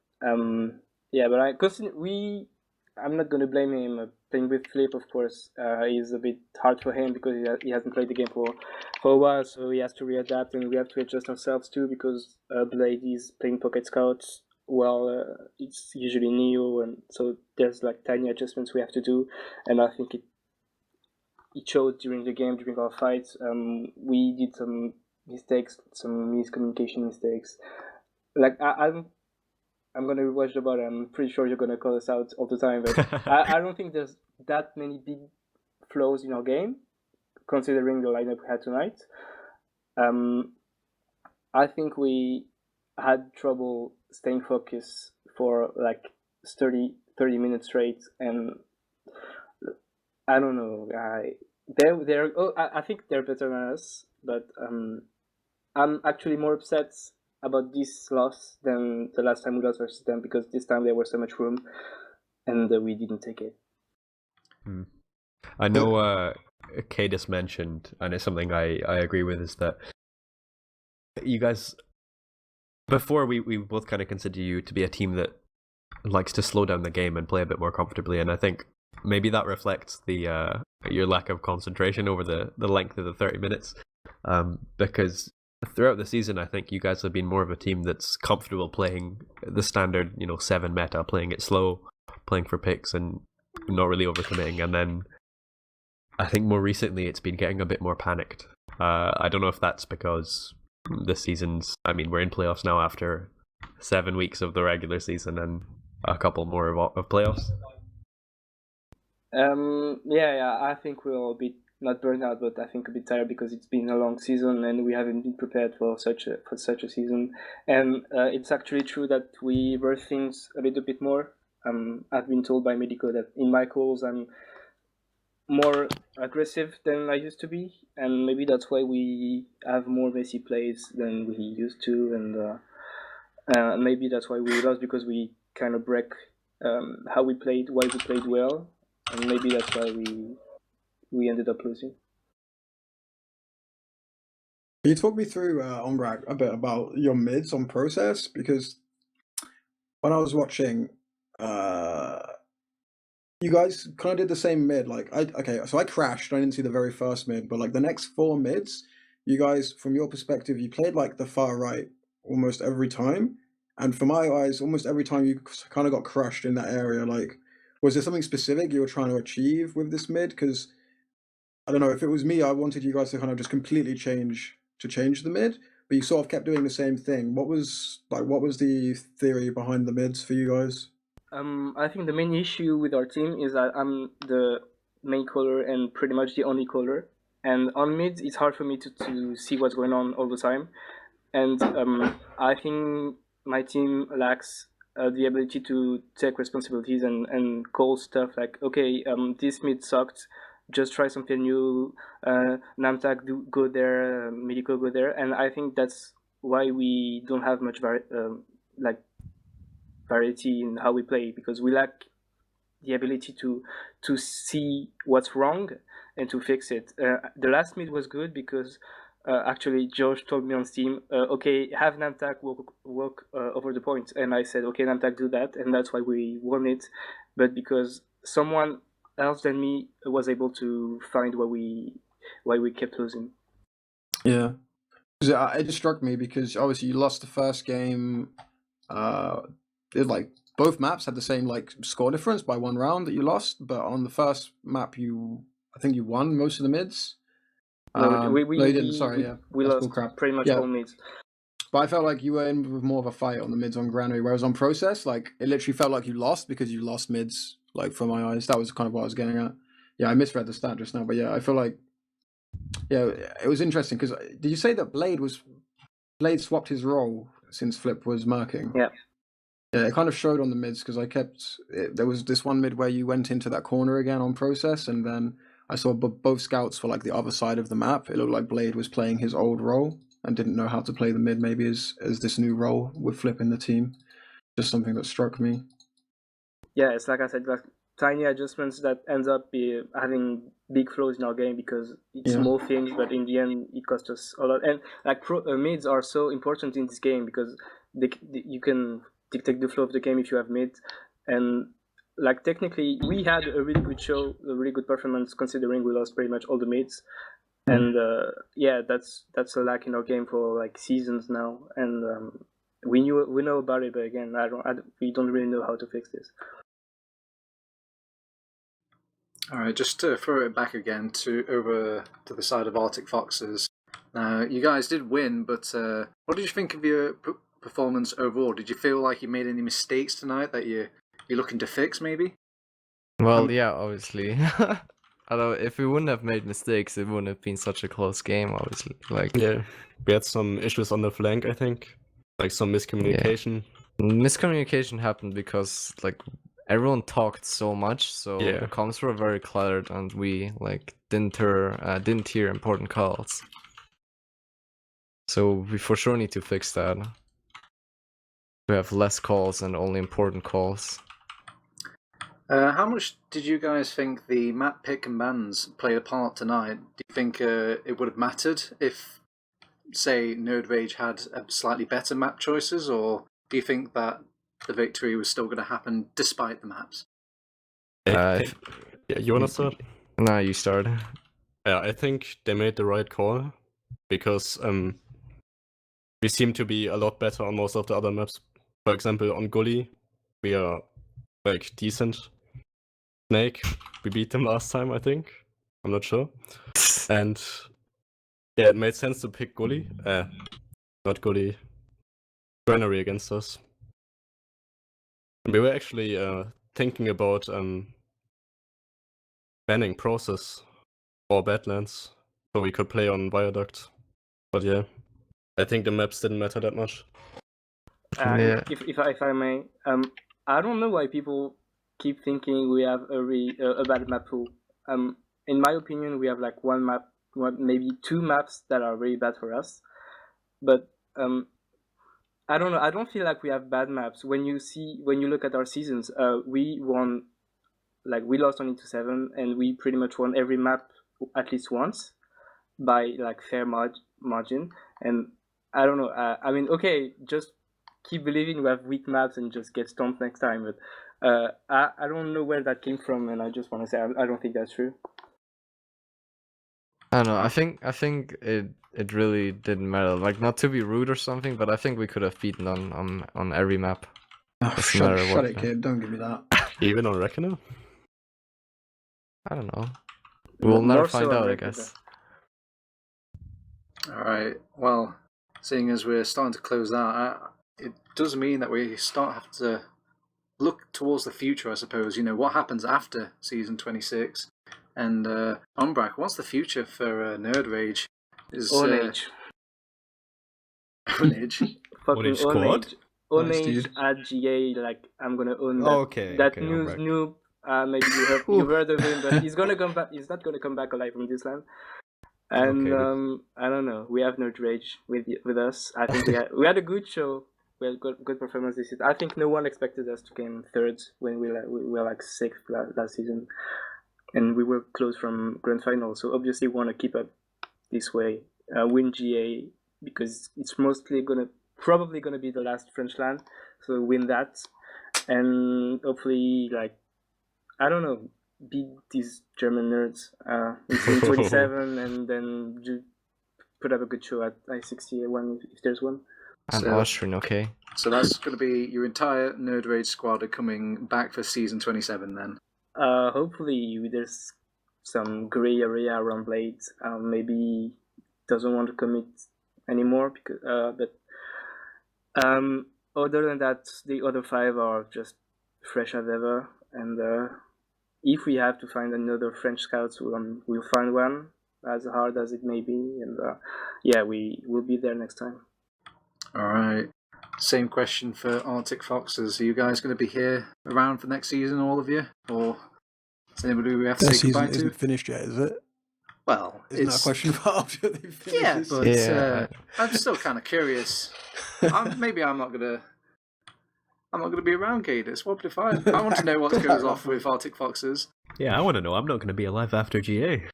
Yeah, but I'm not gonna blame him. Playing with Flip, of course, is a bit hard for him because he hasn't played the game for a while, so he has to readapt, and we have to adjust ourselves too because Blade is playing Pocket Scouts. Well, it's usually Neo, and so there's like tiny adjustments we have to do, and I think it showed during the game, during our fights. We did some mistakes, some miscommunication mistakes. Like I'm gonna rewatch the bot. I'm pretty sure you're gonna call us out all the time, but I don't think there's that many big flaws in our game, considering the lineup we had tonight. I think we had trouble staying focused for like 30 minutes straight, and I don't know. I think they're better than us, but I'm actually more upset about this loss than the last time we lost versus them because this time there was so much room, and we didn't take it.
I know kaidus mentioned, and it's something I agree with, is that you guys, before we both kind of consider you to be a team that likes to slow down the game and play a bit more comfortably, and I think maybe that reflects the your lack of concentration over the length of the 30 minutes, because throughout the season I think you guys have been more of a team that's comfortable playing the standard 7 meta, playing it slow, playing for picks and not really overcommitting, and then I think more recently it's been getting a bit more panicked. I don't know if that's because this season's, I mean, we're in playoffs now after 7 weeks of the regular season and a couple more of playoffs.
Yeah, I think we'll be not burned out, but I think a bit tired because it's been a long season and we haven't been prepared for such a season. And it's actually true that we rush things a little bit more. I've been told by Medico that in my calls I'm more aggressive than I used to be, and maybe that's why we have more messy plays than we used to, and maybe that's why we lost, because we kind of break how we played, why we played well, and maybe that's why we ended up losing.
Can you talk me through, Ombrak, a bit about your mids on process? Because when I was watching, you guys kind of did the same mid. Like, so I crashed. I didn't see the very first mid, but like the next 4 mids, you guys, from your perspective, you played like the far right almost every time. And for my eyes, almost every time you kind of got crushed in that area. Like, was there something specific you were trying to achieve with this mid? Because I don't know, if it was me, I wanted you guys to kind of just completely change the mid, but you sort of kept doing the same thing. What was the theory behind the mids for you guys?
I think the main issue with our team is that I'm the main caller and pretty much the only caller. And on mid, it's hard for me to see what's going on all the time. And I think my team lacks the ability to take responsibilities and call stuff like, okay, this mid sucked, just try something new, Namtak go there, Medico go there. And I think that's why we don't have much variety in how we play, because we lack the ability to see what's wrong and to fix it. The last mid was good because actually Josh told me on Steam, okay, have Namtak walk over the point, and I said, okay, Namtak, do that, and that's why we won it. But because someone else than me was able to find why we kept losing.
Yeah, it just struck me because obviously you lost the first game. Like both maps had the same like score difference by 1 round that you lost, but on the first map I think you won most of the mids.
No, we
no, you didn't. Sorry,
we
that's
lost
bullcrap.
pretty much
Yeah.
all mids.
But I felt like you were in with more of a fight on the mids on Granary, whereas on Process, like it literally felt like you lost because you lost mids. Like for my eyes, that was kind of what I was getting at. Yeah, I misread the stat just now, but yeah, I feel like it was interesting because did you say that Blade swapped his role since Flip was murking?
Yeah.
Yeah, it kind of showed on the mids because there was this one mid where you went into that corner again on Process, and then I saw both scouts for like the other side of the map. It looked like Blade was playing his old role and didn't know how to play the mid maybe as this new role with Flip in the team. Just something that struck me.
Yeah, it's like I said, like tiny adjustments that ends up having big flaws in our game because it's small things, but in the end it costs us a lot. And like mids are so important in this game because you can dictate the flow of the game if you have mid. And like technically, we had a really good show, a really good performance considering we lost pretty much all the mids. And yeah, that's a lack in our game for like seasons now. And we know about it, but again, we don't really know how to fix this.
All right, just to throw it back again over to the side of Arctic Foxes. Now, you guys did win, but what did you think of your performance overall? Did you feel like you made any mistakes tonight that you're looking to fix, maybe?
Well, yeah, obviously. Although if we wouldn't have made mistakes, it wouldn't have been such a close game. Obviously, like
Yeah, we had some issues on the flank, I think, like some miscommunication.
Miscommunication happened because like everyone talked so much, so the comms were very cluttered, and we like didn't hear important calls. So we for sure need to fix that. We have less calls and only important calls.
How much did you guys think the map pick and bans played a part tonight? Do you think it would have mattered if, say, nerdRage had slightly better map choices, or do you think that the victory was still going to happen despite the maps?
Yeah, you wanna start?
No, you start.
Yeah, I think they made the right call because we seem to be a lot better on most of the other maps. For example, on Gully, we are like decent. Snake, we beat them last time, I think. I'm not sure. And yeah, it made sense to pick Gully. Not Gully. Granary against us. And we were actually thinking about banning Process or Badlands so we could play on Viaduct. But yeah, I think the maps didn't matter that much.
If I may, I don't know why people keep thinking we have a bad map pool. In my opinion, we have like one map, maybe 2 maps that are really bad for us. But I don't know. I don't feel like we have bad maps. When you look at our seasons, we won, like we lost only to 7, and we pretty much won every map at least once by like fair margin. And I don't know. I mean, okay, just keep believing we have weak maps and just get stomped next time. But I don't know where that came from, and I just want to say I don't think that's true.
I don't know. I think it really didn't matter. Like, not to be rude or something, but I think we could have beaten on every map.
Oh,
Doesn't matter
shut
what
it,
map.
kid. Don't give me that.
Even on Reckoner?
I don't know. We'll never
More so
find
on
out, I
regular.
guess.
All right. Well, seeing as we're starting to close out, it does mean that we have to look towards the future, I suppose. You know, what happens after season 26? And Umbrak, what's the future for nerdRage?
Ownage.
Ownage?
Fucking
Squad?
Nice,
Ownage
dude.
at GA, like, I'm gonna own that.
Okay,
That
okay,
news
Umbrak.
noob. Maybe you've heard of him, but he's gonna come back. He's not gonna come back alive from this land. And
Okay.
I don't know. We have nerdRage with us. I think we had a good show. We had good performance this season. I think no one expected us to come third when we were like sixth last season, and we were close from grand final. So obviously, we want to keep up this way. Win GA because it's probably gonna be the last French land. So win that, and hopefully, like, I don't know, beat these German nerds in 27 and then put up a good show at I-61 if there's one.
I'm Austrian, okay?
So that's going to be your entire nerdRage squad are coming back for season 27 then?
Hopefully there's some gray area around Blade. Maybe doesn't want to commit anymore, because but other than that, the other 5 are just fresh as ever, and if we have to find another French scouts, we'll find one, as hard as it may be, and yeah, we will be there next time.
All right. Same question for Arctic Foxes. Are you guys going to be here around for next season, all of you? Or is anybody we have to
Their
say goodbye
season
to?
isn't finished yet, is it?
Well,
Isn't that a question for after they finish
Yeah,
this
but
Yeah.
I'm still kind of curious. Maybe I'm not gonna be around, Kaidus. What if I want to know what goes off with Arctic Foxes?
Yeah, I want to know. I'm not going to be alive after GA.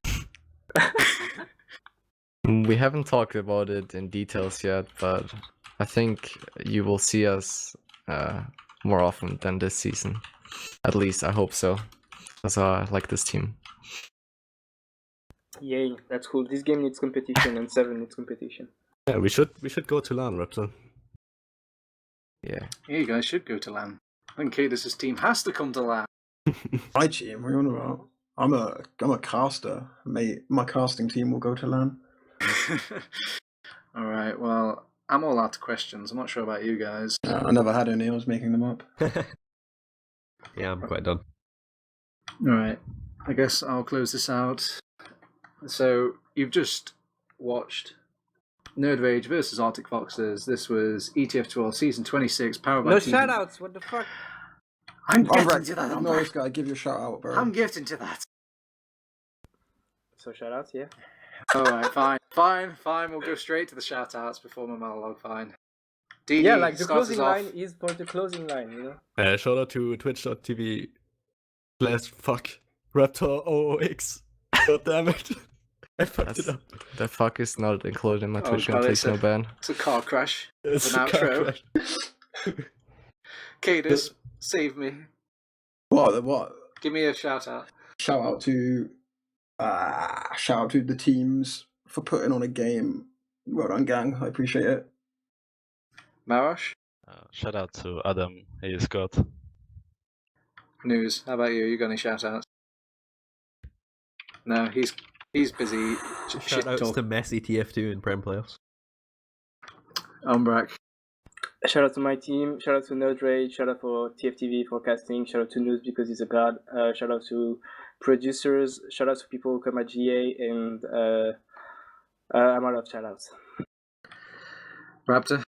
We haven't talked about it in details yet, but I think you will see us more often than this season. At least I hope so, because I like this team.
Yay, that's cool. This game needs competition, and 7 needs competition.
Yeah, we should go to LAN, Raptor.
Yeah.
Yeah, you guys should go to LAN. I think Kaidus' team has to come to LAN.
My team, what are you on about? I'm a caster, mate. My casting team will go to LAN.
All right, well, I'm all out of questions. I'm not sure about you guys.
I never had any, I was making them up.
Yeah, I'm quite done.
All right, I guess I'll close this out. So, you've just watched nerdRage versus Arctic Foxes. This was ETF2L Season 26, powered by
No
Team...
shoutouts, what the fuck?
I'm getting
Right,
to that,
no,
Umbrak.
this guy, give you a shout out, bro.
I'm getting to that.
So shoutouts, yeah?
Alright, fine. We'll go straight to the shoutouts before my monologue, fine. DD,
Yeah, like the
start us
closing
off.
line is for the closing line, you know?
Shout out to twitch.tv /fuck Raptor 0x. God damn it. I fucked it up.
The fuck is not included in my
Oh,
Twitch
God,
name,
it's
please no ban.
It's a car crash.
It's
an
a car
outro.
crash.
Kaidus, save me.
What?
Give me a shout out.
Shout out to the teams for putting on a game. Well done, gang. I appreciate it.
Marosh?
Shout out to Adam. He is good.
Nuze, how about you? You got any shout outs? No, he's busy shit
Shoutouts to
talking.
Messi TF2 in Prem playoffs.
Umbrak.
Shout out to my team, shout out to nerdRage, shout out for TFTV for casting, shout out to Nuze because he's a god, shout out to producers, shout out to people who come at GA, and I'm out of shout outs.
Raptor?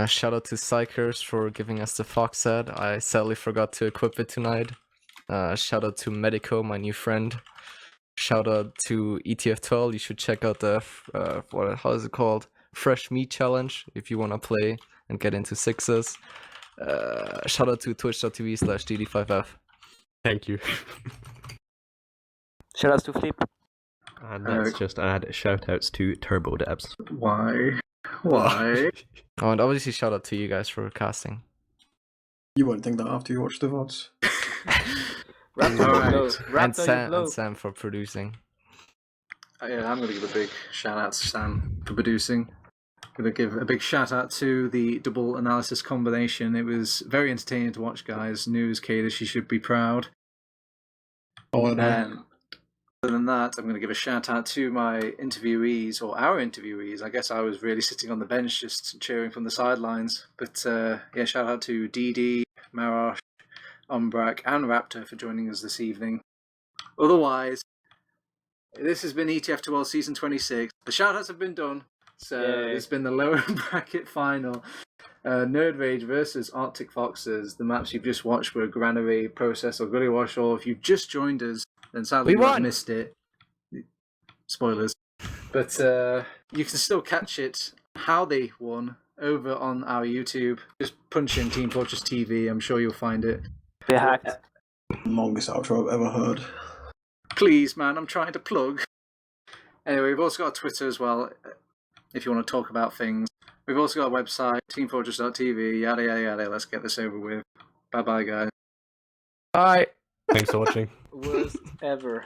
Shout out to Psychers for giving us the Fox head. I sadly forgot to equip it tonight. Shout out to Medico, my new friend. Shout out to ETF2L. You should check out the how is it called? Fresh Meat Challenge if you want to play and get into sixes. Shout out to twitch.tv/dd5f.
Thank you.
Shout outs to Flip.
And let's just add shoutouts to TurboTabs.
Why? Why?
Oh, and obviously shout out to you guys for casting.
You won't think that after you watch the VODs.
Raptor,
Alright.
you blow.
And
Raptor, you
Sam,
blow.
and Sam for producing.
Yeah, I'm going to give a big shout out to Sam for producing. I'm going to give a big shout out to the double analysis combination. It was very entertaining to watch, guys. Nuze, kaidus, you should be proud.
Oh, I know.
Other than that, I'm going to give a shout out to my interviewees, or our interviewees. I guess I was really sitting on the bench just cheering from the sidelines. But yeah, shout out to DD, Marosh, Umbrak, and Raptor for joining us this evening. Otherwise, this has been ETF2L Season 26. The shout-outs have been done. So it's been the lower bracket final. nerdRage versus Arctic Foxes. The maps you've just watched were Granary, Process, or Gully Wash. Or if you've just joined us, then sadly you have missed it. Spoilers. But you can still catch it, how they won, over on our YouTube. Just punch in Team Fortress TV. I'm sure you'll find it.
They hacked.
Longest outro I've ever heard.
Please, man, I'm trying to plug. Anyway, we've also got Twitter as well, if you want to talk about things. We've also got a website, teamfortress.tv, yada, yada, yada. Let's get this over with. Bye-bye, guys.
Bye.
Thanks for watching.
Worst ever.